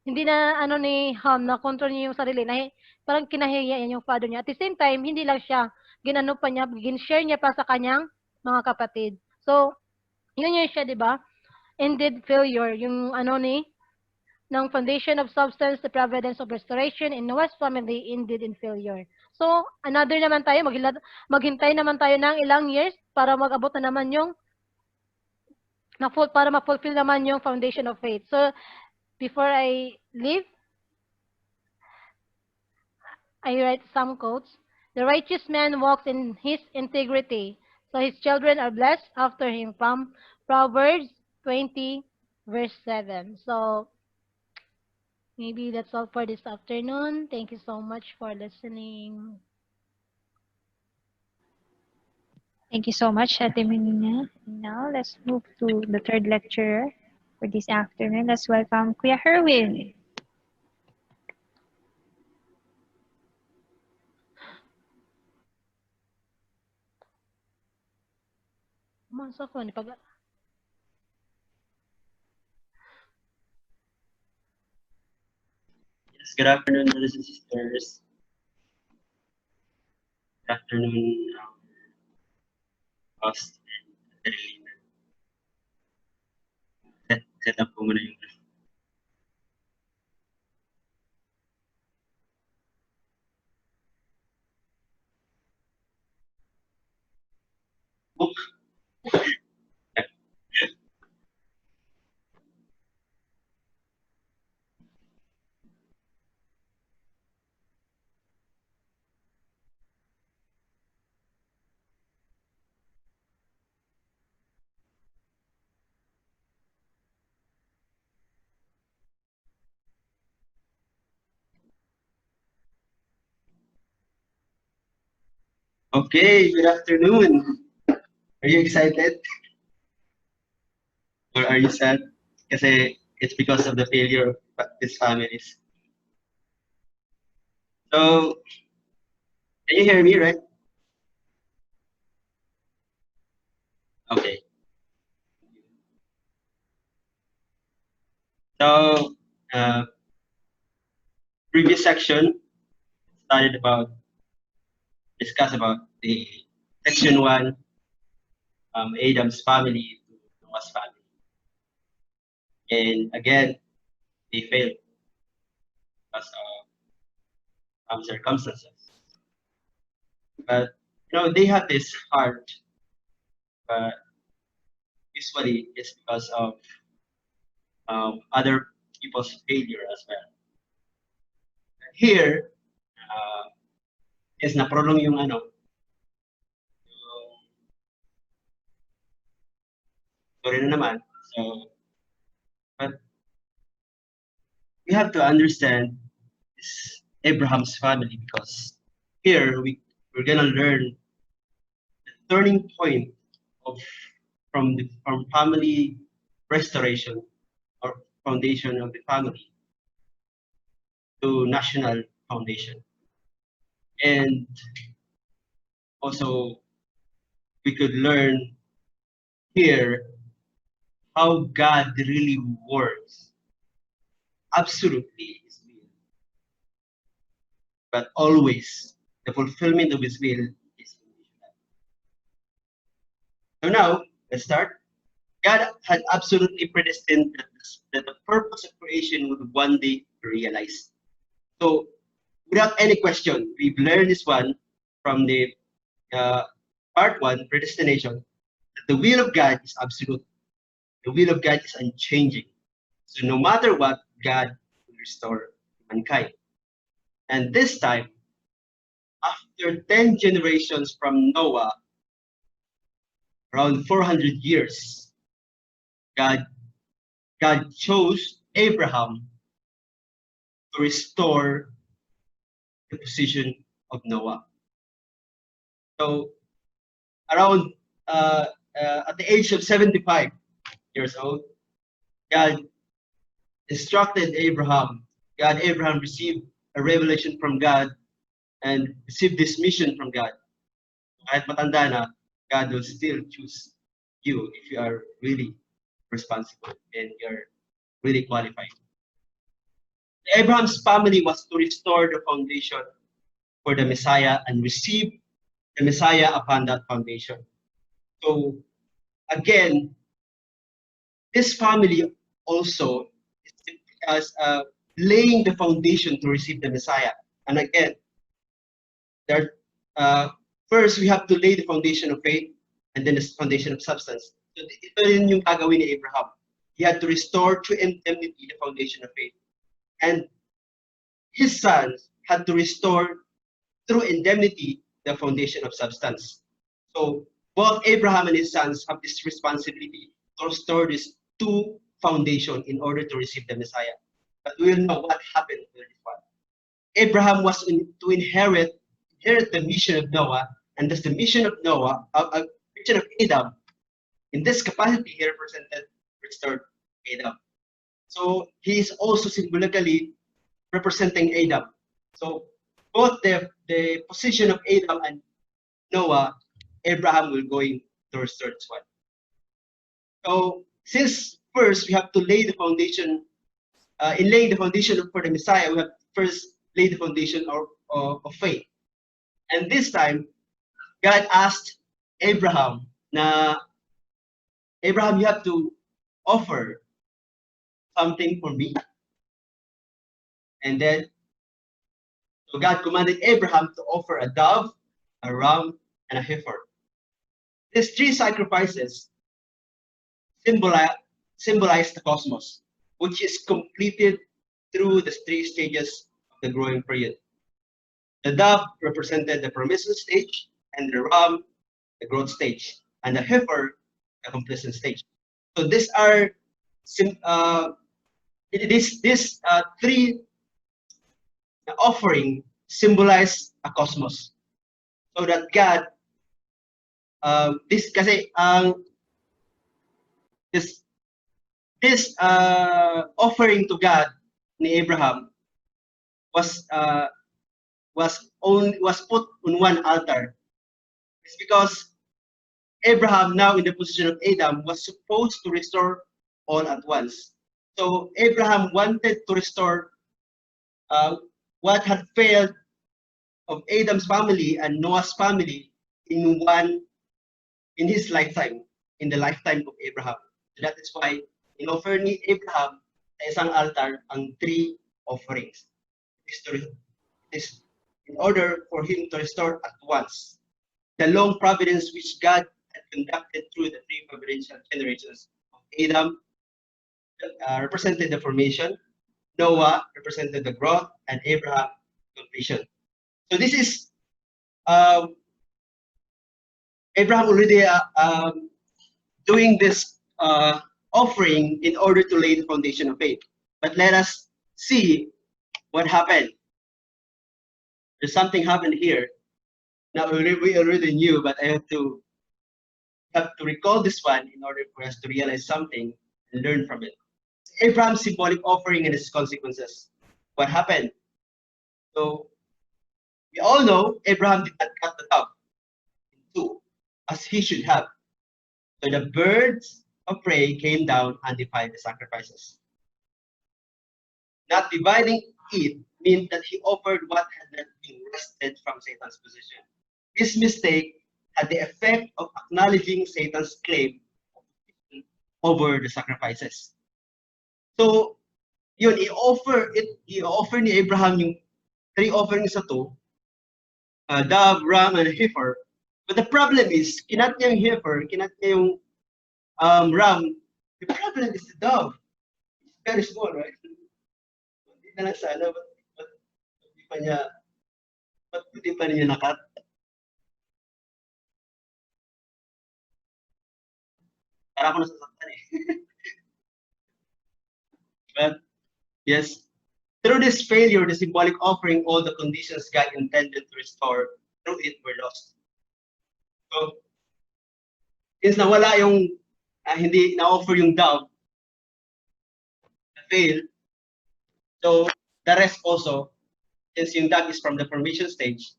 Hindi na ni Ham na control niya yung sarili na parang kinahiya niya yung father niya. At the same time, hindi lang siya ginano pa niya, gin-share niya pa sa kanyang mga kapatid. So, yun siya, 'di ba? Ended failure yung ng foundation of substance, the providence of restoration in Noah's family ended in failure. So, another naman tayo, maghintay naman tayo ng ilang years para mag-abot na naman para ma-fulfill naman yung foundation of faith. So, before I leave, I write some quotes. The righteous man walks in his integrity, so his children are blessed after him, from Proverbs 20, verse 7. So, maybe that's all for this afternoon. Thank you so much for listening. Thank you so much, Ate Menina. Now, let's move to the third lecturer for this afternoon. Let's welcome Kuya Herwin. Masa ko, Yes, good afternoon, brothers and sisters. Good afternoon, host and Adelina. Set up po muna yung book. Okay, good afternoon. Are you excited? Or are you sad? Kasi it's because of the failure of these families. So, can you hear me, right? Okay. So, previous section started discuss about the section 1, Adam's family to Noah's family. And again, they failed because of circumstances. But they have this heart, but usually it's because of other people's failure as well. Here, is naprolong yung sorry na naman. So, but we have to understand this Abraham's family, because here we're gonna learn the turning point of from family restoration or foundation of the family to national foundation. And also we could learn here how God really works. Absolutely His will, but always the fulfillment of His will is conditional. So now let's start. God had absolutely predestined that the purpose of creation would one day be realized. So, without any question, we've learned this one from the part one, predestination, that the will of God is absolute. The will of God is unchanging. So, no matter what, God will restore mankind. And this time, after 10 generations from Noah, around 400 years, God chose Abraham to restore the position of Noah. So around at the age of 75 years old, God instructed Abraham. Abraham received a revelation from God and received this mission from God. Kahit matanda na, God will still choose you if you are really responsible and you're really qualified. Abraham's family was to restore the foundation for the Messiah and receive the Messiah upon that foundation. So again, this family also is laying the foundation to receive the Messiah. And again, there, first we have to lay the foundation of faith and then the foundation of substance. So ito rin yung gagawin ni Abraham. He had to restore through indemnity the foundation of faith. And his sons had to restore through indemnity the foundation of substance. So both Abraham and his sons have this responsibility to restore these two foundations in order to receive the Messiah. But we will know what happened with this one. Abraham was to inherit the mission of Noah, and thus the mission of Noah, mission of Adam. In this capacity, he represented restored Adam. So he is also symbolically representing Adam. So both the position of Adam and Noah, Abraham will going to restore this one. So since first we have to lay the foundation, in laying the foundation for the Messiah, we have to first lay the foundation of faith. And this time, God asked Abraham, Abraham, you have to offer something for me. And then, so God commanded Abraham to offer a dove, a ram, and a heifer. These three sacrifices symbolize the cosmos, which is completed through the three stages of the growing period. The dove represented the promiscuous stage, and the ram, the growth stage, and the heifer, the completion stage. So these are these three offering symbolize a cosmos. So that God, this kasi this offering to God ni Abraham was put on one altar. It's because Abraham, now in the position of Adam, was supposed to restore all at once. So Abraham wanted to restore what had failed of Adam's family and Noah's family in his lifetime, in the lifetime of Abraham. So that is why in-offer ni Abraham sa isang altar ang three offerings. Is in order for him to restore at once the long providence which God had conducted through the three providential generations of Adam represented the formation, Noah represented the growth, and Abraham completion. So this is Abraham already doing this offering in order to lay the foundation of faith. But let us see what happened. There's something happened here. Now we already knew, but I have to recall this one in order for us to realize something and learn from it. Abraham's symbolic offering and its consequences. What happened? So we all know Abraham did not cut the dove in two, as he should have. So the birds of prey came down and divided the sacrifices. Not dividing it meant that he offered what had not been wrested from Satan's position. This mistake had the effect of acknowledging Satan's claim over the sacrifices. So, yun, i-offer ni Abraham yung three offerings na to, dove, ram, and heifer. But the problem is, kinat niya yung heifer, kinat niya yung ram. The problem is the dove. It's very small, right? Hindi na lang sana, ba't hindi pa niya nakat? Para ako nasasaktan eh. But, yes, through this failure, the symbolic offering, all the conditions God intended to restore through it were lost. So, since nawala yung, hindi na-offer yung dove, fail, so the rest also, since yung dove is from the formation stage,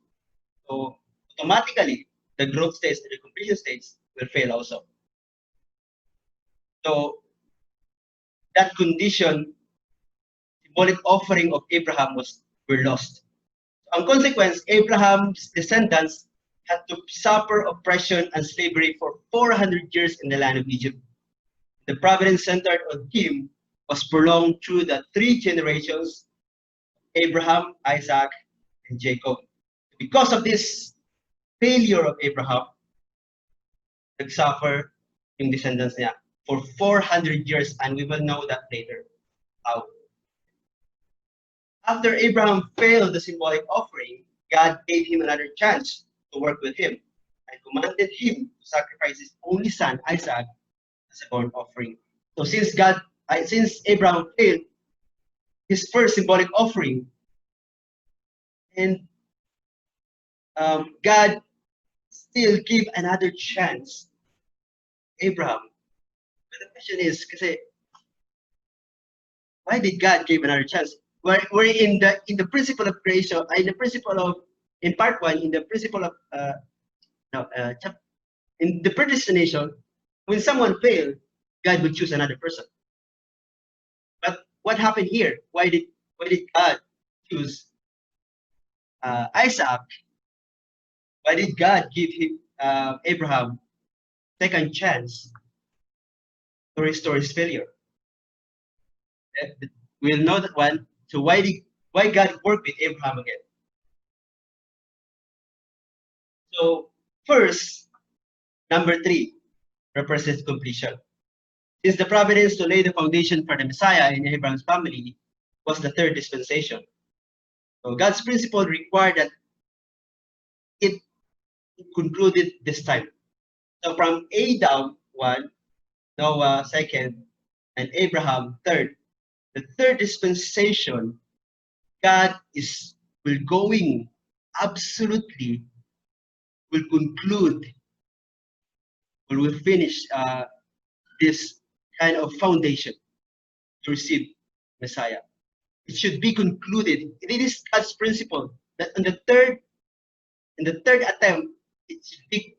so automatically, the growth stage and the completion stage will fail also. So, that condition, symbolic offering of Abraham were lost. So, ang consequence, Abraham's descendants had to suffer oppression and slavery for 400 years in the land of Egypt. The providence centered on him was prolonged through the three generations, Abraham, Isaac, and Jacob. Because of this failure of Abraham, nagsuffer yung descendants niya for 400 years, and we will know that later. How? After Abraham failed the symbolic offering, God gave him another chance to work with him and commanded him to sacrifice his only son, Isaac, as a burnt offering. So since Abraham failed his first symbolic offering, and God still gave another chance Abraham. But the question is, kasi, why did God give another chance? We're in the principle of creation, in part 1, in the principle of in the predestination, when someone failed, God would choose another person. But what happened here? Why did God choose Isaac? Why did God give him Abraham second chance to restore his failure? We'll know that one. So why God worked with Abraham again? So first, number 3 represents completion. Since the providence to lay the foundation for the Messiah in Abraham's family was the third dispensation. So God's principle required that it concluded this time. So from Adam 1, Noah 2nd, and Abraham 3rd, the third dispensation, God will conclude, or will finish this kind of foundation to receive Messiah. It should be concluded. It is God's principle that in the third attempt, it should be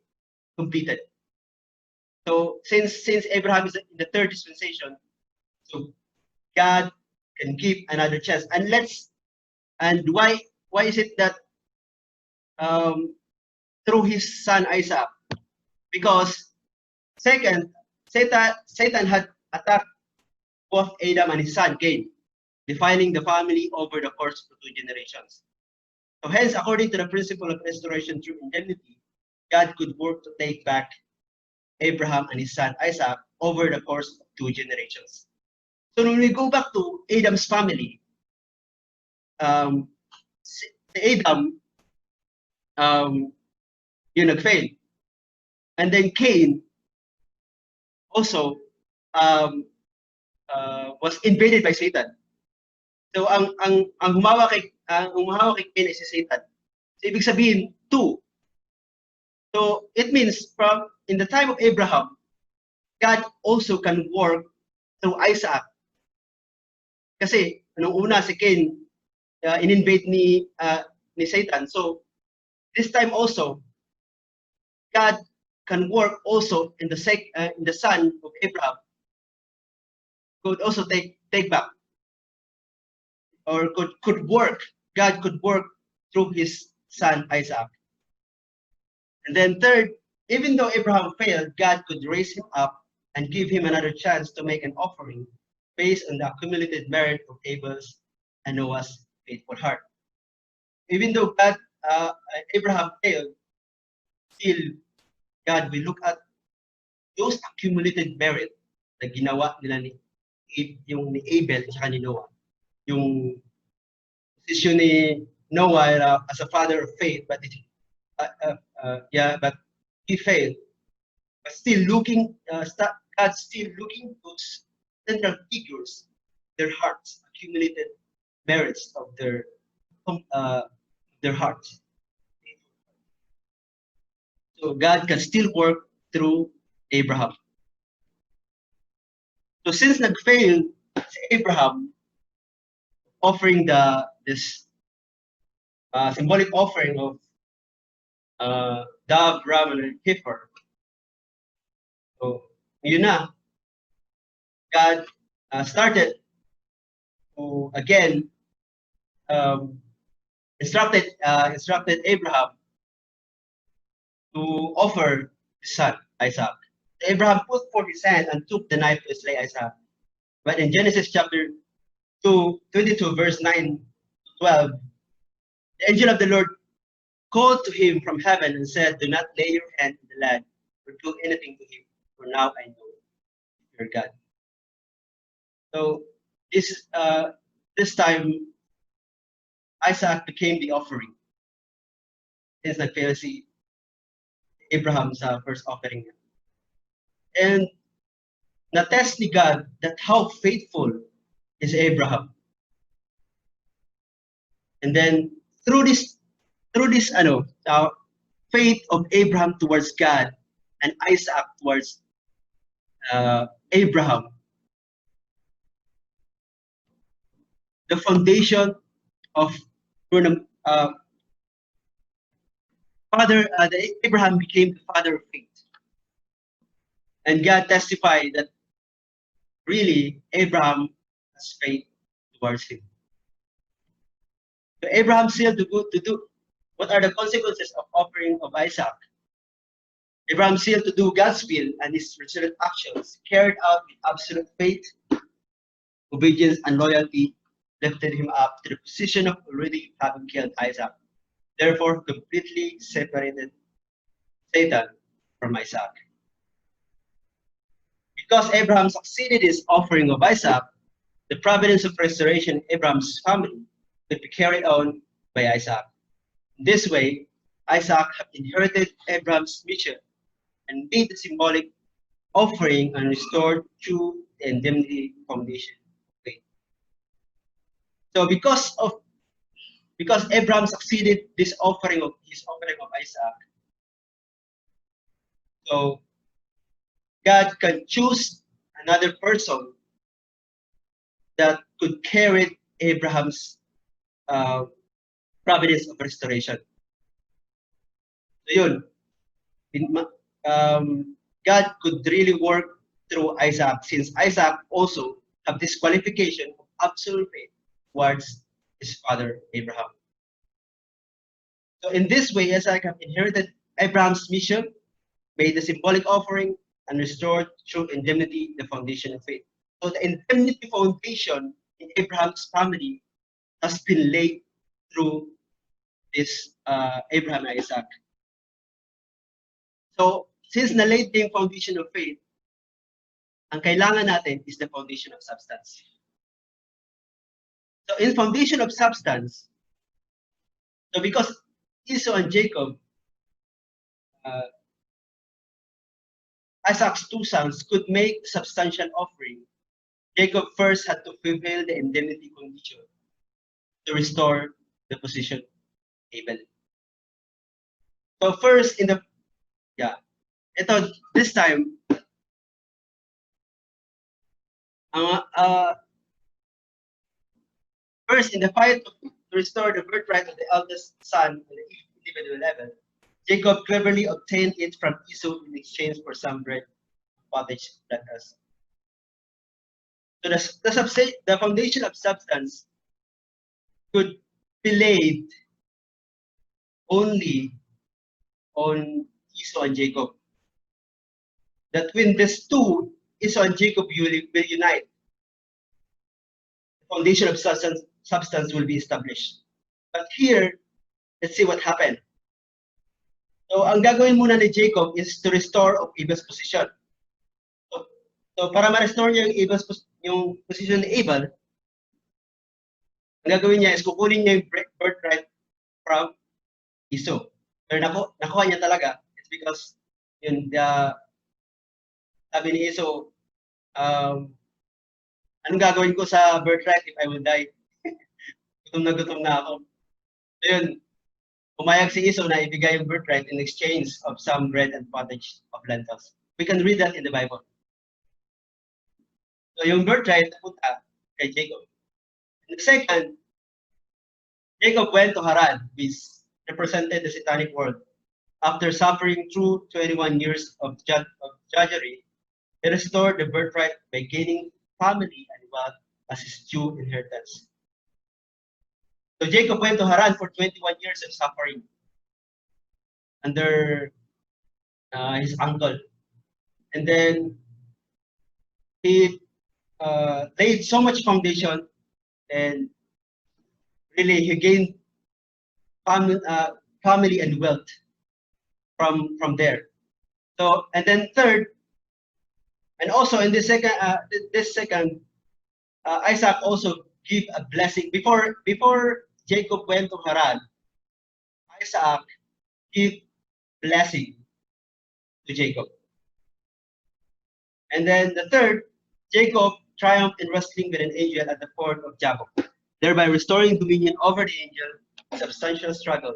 completed. So since Abraham is in the third dispensation, so God can give another chance. And why is it that through his son Isaac? Because second, Satan had attacked both Adam and his son Cain, defining the family over the course of 2 generations. So hence, according to the principle of restoration through indemnity, God could work to take back Abraham and his son Isaac over the course of 2 generations. So when we go back to Adam's family, si Adam, yun nag-fail. And then Cain also was invaded by Satan. So ang humawa kay Cain ay si Satan. So ibig sabihin, two. So it means from in the time of Abraham, God also can work through Isaac. Kasi nung una si Cain in-invade ni Satan. So this time also God can work also in the son of Abraham. Could also take back or could work. God could work through his son Isaac. And then third, even though Abraham failed, God could raise him up and give him another chance to make an offering based on the accumulated merit of Abel's and Noah's faithful heart. Even though Abraham failed, still God will look at those accumulated merit na ginawa nila ni Abel at ni Noah. Yung position ni Noah as a father of faith, but but he failed. But still looking, God's still looking those central figures, their hearts, accumulated merits of their hearts. So God can still work through Abraham. So since nag-fail si Abraham offering this symbolic offering of dove, ram, and heifer, so yun na, God started to again instructed Abraham to offer his son Isaac. Abraham put forth his hand and took the knife to slay Isaac. But in Genesis chapter 22, verse 9 to 12, the angel of the Lord called to him from heaven and said, "Do not lay your hand on the lad or do anything to him, for now I know your God." So this time Isaac became the offering. Since nag-fail si Abraham's first offering. And na-test ni God that how faithful is Abraham. And then through this faith of Abraham towards God and Isaac towards Abraham, the foundation of Abraham became the father of faith. And God testified that really Abraham has faith towards him. So Abraham sealed to do what are the consequences of offering of Isaac? Abraham sealed to do God's will, and his resolute actions carried out with absolute faith, obedience, and loyalty lifted him up to the position of already having killed Isaac, therefore completely separated Satan from Isaac. Because Abraham succeeded in his offering of Isaac, the providence of restoration in Abraham's family could be carried on by Isaac. In this way, Isaac had inherited Abraham's mission and made the symbolic offering and restored through the indemnity foundation of faith. So because Abraham succeeded his offering of Isaac, so God can choose another person that could carry Abraham's providence of restoration. So yun, God could really work through Isaac, since Isaac also have this qualification of absolute faith towards his father Abraham. So in this way, Isaac have inherited Abraham's mission, made the symbolic offering, and restored through indemnity the foundation of faith. So the indemnity foundation in Abraham's family has been laid through this Abraham and Isaac. So, since na-laid yung foundation of faith, ang kailangan natin is the foundation of substance. So, in foundation of substance, so because Esau and Jacob, Isaac's two sons, could make substantial offering, Jacob first had to fulfill the indemnity condition to restore the position of Abel. So first in the, this time, first in the fight to restore the birthright of the eldest son on the individual level, Jacob cleverly obtained it from Esau in exchange for some bread, pottage, like us. So the foundation of substance could be laid only on Esau and Jacob. That when these two, Esau and Jacob, will unite, the foundation of substance will be established. But here, let's see what happened. So, ang gagawin muna ni Jacob is to restore of Abel's position. So para ma-restore niya yung position ni Abel, ang gagawin niya is kukunin niya yung birthright from Esau. Pero nakuha niya talaga. It's because yun, sabi ni Esau, anong gagawin ko sa birthright if I will die? Gutom na ako. So yun, pumayag si Esau na ibigay yung birthright in exchange of some bread and pottage of lentils. We can read that in the Bible. So yung birthright napunta kay Jacob. And the second, Jacob went to Haran, which represented the satanic world. After suffering through 21 years of drudgery, he restored the birthright by gaining family and wealth as his due inheritance. So Jacob went to Haran for 21 years of suffering under his uncle. And then he laid so much foundation, and really he gained family and wealth from there. So, and then third, and also in this second, Isaac also give a blessing before Jacob went to Haran. Isaac give blessing to Jacob. And then the third, Jacob triumphed in wrestling with an angel at the ford of Jabbok, thereby restoring dominion over the angel, substantial struggle.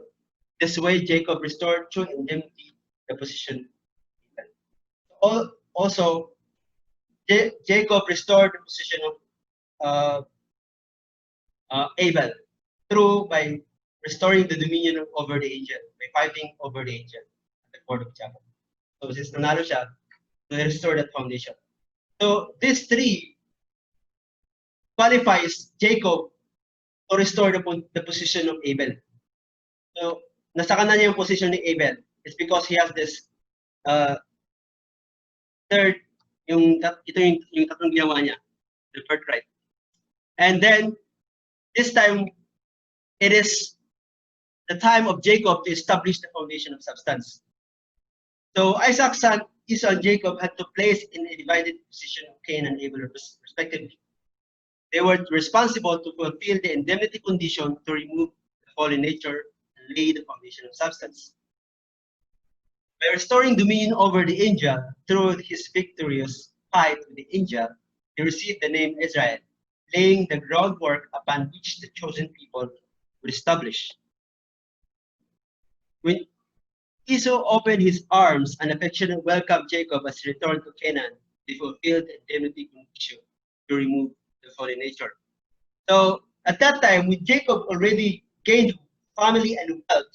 This way, Jacob restored through indemnity the position. Also, Jacob restored the position of Abel by restoring the dominion over the angel, by fighting over the angel at the ford of Jabbok. So since nanalo siya, to restore that foundation. So these three qualifies Jacob to restore the position of Abel. So nasa kanan niya yung position ni Abel. It's because he has this third, ito yung tatlong ginawa niya, the birthright. And then this time, it is the time of Jacob to establish the foundation of substance. So Isaac's son Esau and Jacob had to place in a divided position of Cain and Abel respectively. They were responsible to fulfill the indemnity condition to remove the fallen nature and lay the foundation of substance. By restoring dominion over the angel through his victorious fight with the angel, he received the name Israel, laying the groundwork upon which the chosen people would establish. When Esau opened his arms and affectionately welcomed Jacob as he returned to Canaan, he fulfilled the indemnity condition to remove the fallen nature. So at that time, when Jacob already gained family and wealth,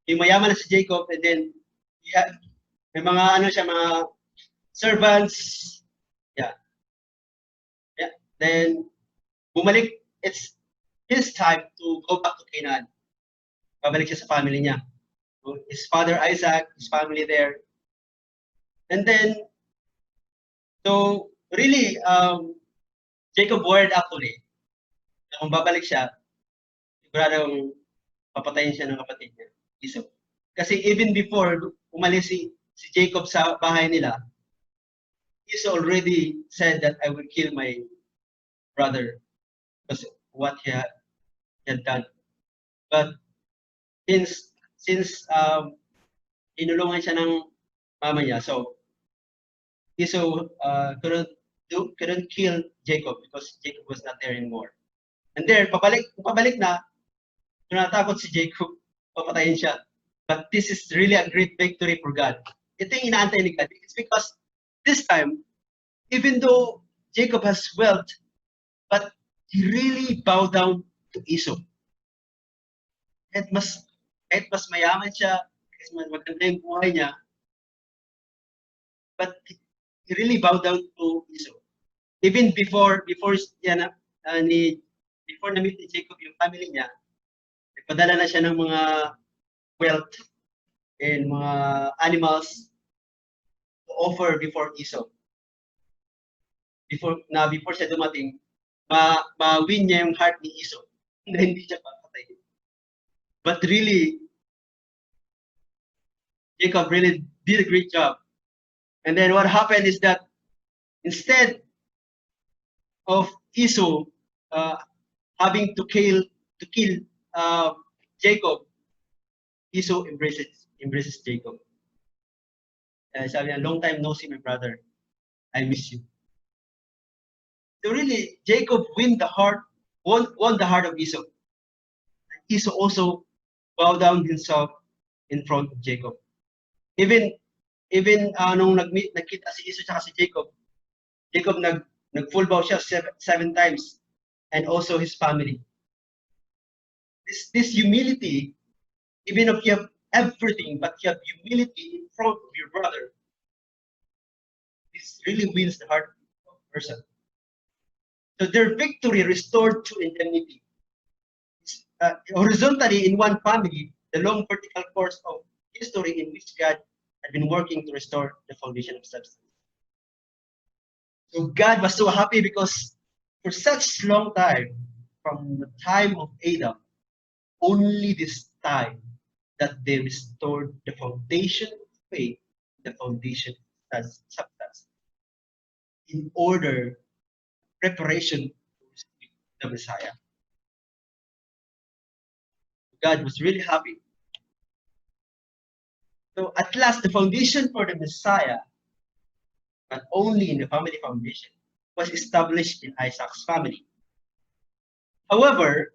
yung mayaman na si Jacob, and then may mga mga servants, then bumalik, it's his time to go back to Canaan. Babalik siya sa family niya. His father Isaac, his family there. And then, so really, Jacob worried actually na kung babalik siya, siguradong papatayin siya ng kapatid niya, Esau. Kasi even before umalis si Jacob sa bahay nila, he's already said that I will kill my brother because what he had done. But since inulungan siya ng mama niya, so Esau couldn't kill Jacob because Jacob was not there anymore. And there, pabalik na, natakot si Jacob, papatayin siya. But this is really a great victory for God. Ito yung inaantay ni God. It's because this time, even though Jacob has wealth, but he really bowed down to Esau. Kahit mas mayaman siya, kahit mas maganda yung buhay niya, but he really bowed down to Esau. Even before na-meet ni Jacob yung family niya, nagpadala na siya ng mga wealth and mga animals to offer before Esau. Before siya dumating, ma-win niya yung heart ni Esau na hindi siya papatayin. But really, Jacob really did a great job. And then what happened is that instead of Esau having to kill Jacob, Esau embraces Jacob. Sabi niya, long time no see, my brother. I miss you. So really, Jacob won the heart of Esau. Esau also bowed down himself in front of Jacob. Even nung nagkita si Esau at si Jacob nag-full bow siya seven times, and also his family. This humility, even if you have everything, but you have humility in front of your brother, this really wins the heart of a person. So their victory restored true indemnity. Horizontally in one family, the long vertical course of history in which God had been working to restore the foundation of substance. So God was so happy because for such long time, from the time of Adam, only this time that they restored the foundation of faith, the foundation of substance, in order preparation to receive the Messiah. God was really happy. So at last, the foundation for the Messiah, not only in the family foundation, was established in Isaac's family. However,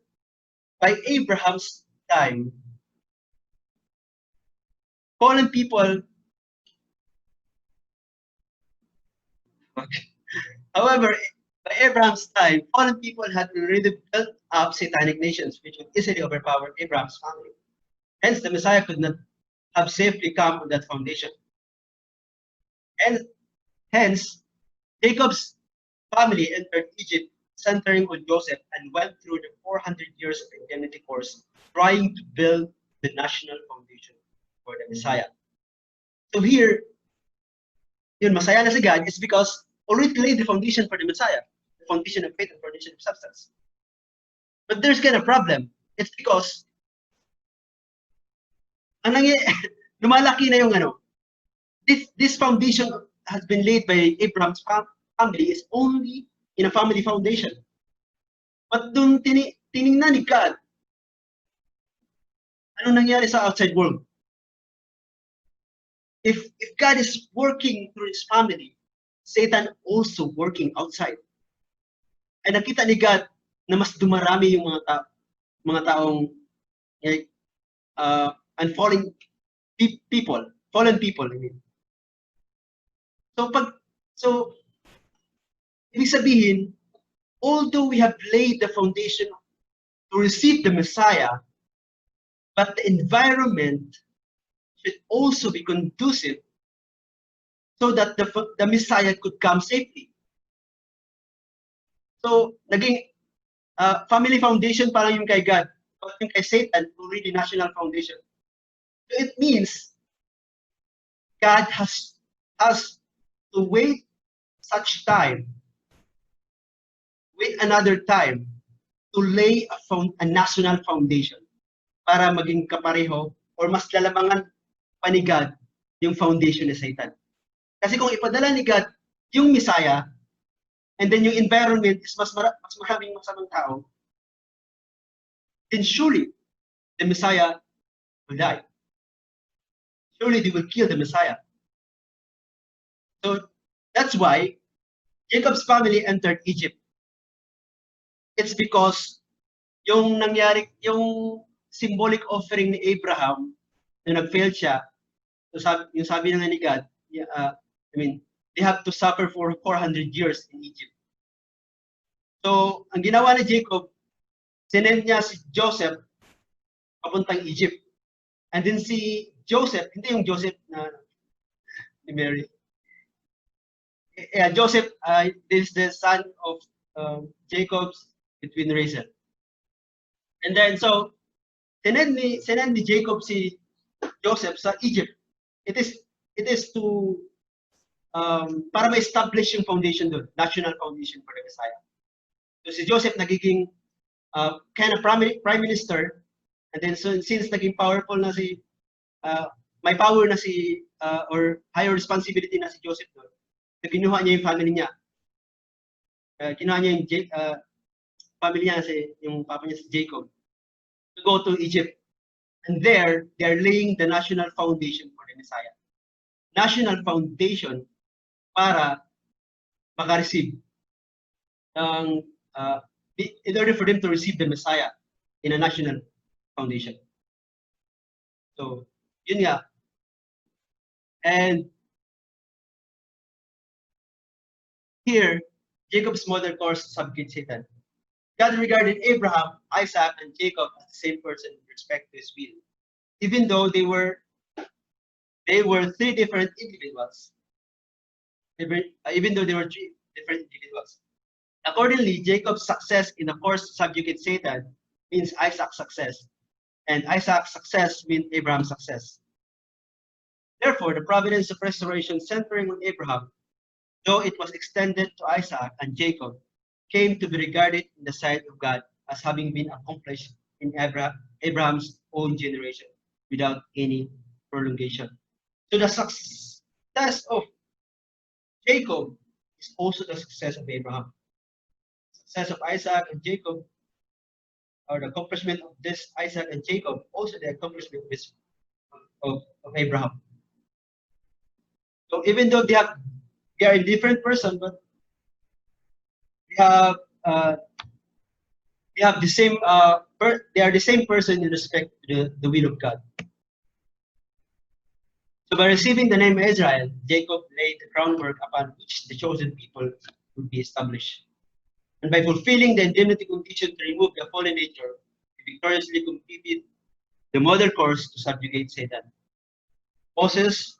by Abraham's time, fallen people, however, by Abraham's time, fallen people had already built up satanic nations, which would easily overpower Abraham's family. Hence, the Messiah could not have safely come on that foundation. And hence, Jacob's family entered Egypt, centering on Joseph, and went through the 400 years of indemnity course, trying to build the national foundation for the Messiah. So here, yun, Messiah na si God is because already laid the foundation for the Messiah, the foundation of faith and foundation of substance. But there's kind of problem. It's because lumalaki na yung this foundation has been laid by Abraham's family is only in a family foundation. But dun tiningnan ni God, ano nangyari sa outside world? If God is working through his family, Satan also working outside. Ay nakita ni God na mas dumarami yung mga taong and fallen people, I mean. So ibig sabihin, although we have laid the foundation to receive the Messiah, but the environment should also be conducive so that the Messiah could come safely. So, naging family foundation parang yung kay God, but yung kay Satan, already national foundation. So it means God has to wait such time, wait another time to lay a national foundation para maging kapareho or mas lalamangan pa ni God yung foundation ni Satan. Kasi kung ipadala ni God yung Messiah, and then yung environment is mas maraming masamang tao, then surely the Messiah will die. Surely they will kill the Messiah. So that's why Jacob's family entered Egypt. It's because yung nangyari, yung symbolic offering ni Abraham, na nag-fail siya, so yung sabi na ni God, they have to suffer for 400 years in Egypt. So, ang ginawa ni Jacob, sinend niya si Joseph papuntang Egypt. And then si Joseph, hindi yung Joseph na ni Mary. Joseph is the son of Jacob's between Rachel. And then, so, sinend ni Jacob si Joseph sa Egypt. It is to para ma-establish yung foundation doon, national foundation for the Messiah. So si Joseph nagiging kind of prime minister, and then so, since naging powerful na si may power na si or higher responsibility na si Joseph doon, so kinuha niya yung family niya. Kinuha niya yung family niya, yung papa niya si Jacob, to go to Egypt. And there, they are laying the national foundation for the Messiah. National foundation para maka-receive in order for them to receive the Messiah in a national foundation. So, yun nga. And here, Jacob's model course subjugates Satan. God regarded Abraham, Isaac, and Jacob as the same person with respect to his will, even though they were three different individuals. Even though they were three different individuals. Accordingly, Jacob's success in the course to subjugate Satan means Isaac's success, and Isaac's success means Abraham's success. Therefore, the providence of restoration centering on Abraham, though it was extended to Isaac and Jacob, came to be regarded in the sight of God as having been accomplished in Abraham's own generation without any prolongation. So the success of Jacob is also the success of Abraham. Success of Isaac and Jacob, or the accomplishment of this Isaac and Jacob, also the accomplishment of Abraham. So even though they are a different person, but they have the same they are the same person in respect to the will of God. So by receiving the name Israel, Jacob laid the groundwork upon which the chosen people would be established. And by fulfilling the indemnity condition to remove the fallen nature, he victoriously completed the model course to subjugate Satan. Moses,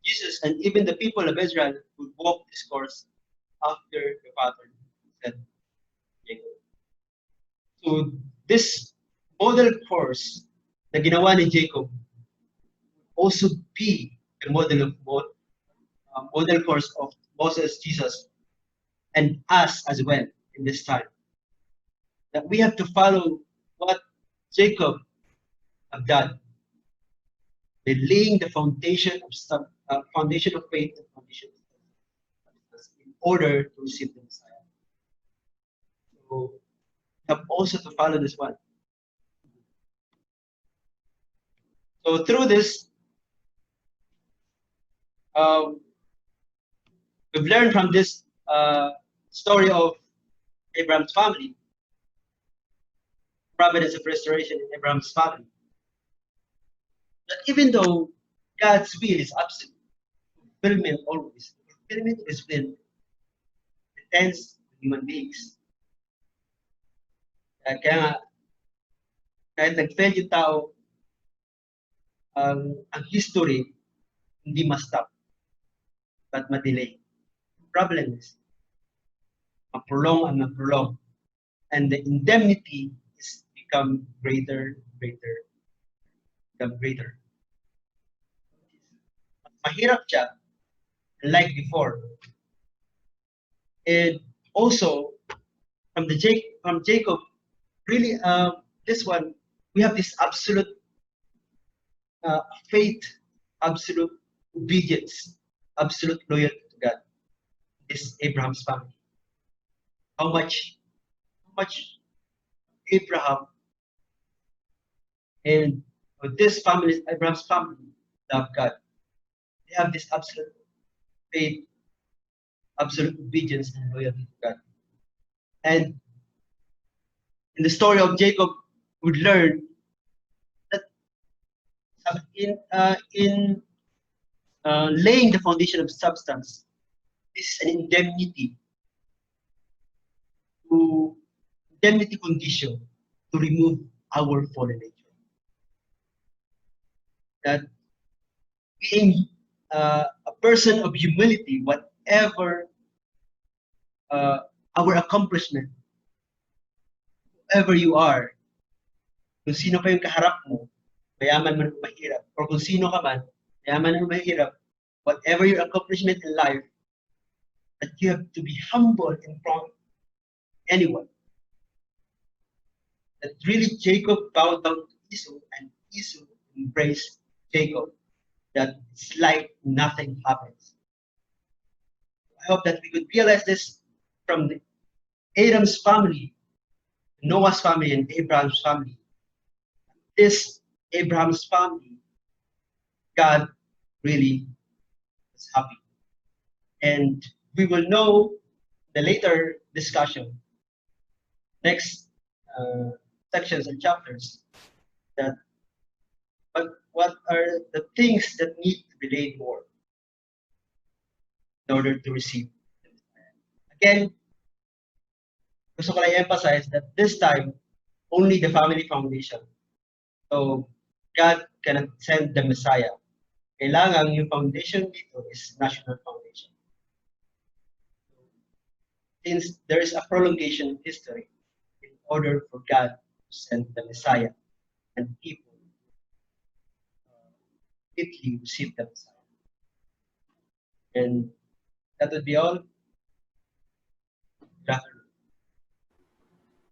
Jesus, and even the people of Israel would walk this course after the pattern set Jacob. So this model course na ginawa ni Jacob also be the model course of Moses, Jesus, and us as well in this time. That we have to follow what Jacob have done. They're laying the foundation of foundation of faith and foundation of in order to receive the Messiah. So we have also to follow this one. So through this, we've learned from this story of Abraham's family, providence of restoration in Abraham's family, that even though God's will is absolute, fulfillment always, fulfillment of His will depends on human beings. Kaya kahit nag-fail yung tao, ang history hindi ma-stop, but ma-delay. The problem is, ma-prolong and ma-prolong. And the indemnity is become greater. Mahirap siya, like before. And also, from Jacob, really, this one, we have this absolute faith, absolute obedience, absolute loyalty to God. This is Abraham's family. How much Abraham and this family, Abraham's family, love God. They have this absolute faith, absolute obedience, and loyalty to God. And in the story of Jacob, we learn that in laying the foundation of substance, this is an to indemnity condition to remove our fallen nature. That being a person of humility, whatever our accomplishment, whoever you are, kung sino pa yung kaharap mo, mayaman man o mahirap, or kung sino ka man, mayaman o mahirap, whatever your accomplishment in life, that you have to be humble in front of anyone. That really Jacob bowed down to Esau, and Esau embraced Jacob. That it's like nothing happens. I hope that we could realize this from Adam's family, Noah's family, and Abraham's family. This Abraham's family, God really is happy. And we will know the later discussion, next sections and chapters, that what are the things that need to be laid for in order to receive. Again, gusto ko lang emphasize that this time, only the family foundation. So, God cannot send the Messiah. Kailangan yung foundation dito is national foundation. Since there is a prolongation in history, in order for God to send the Messiah, and people quickly receive the Messiah. And that would be all. Good afternoon.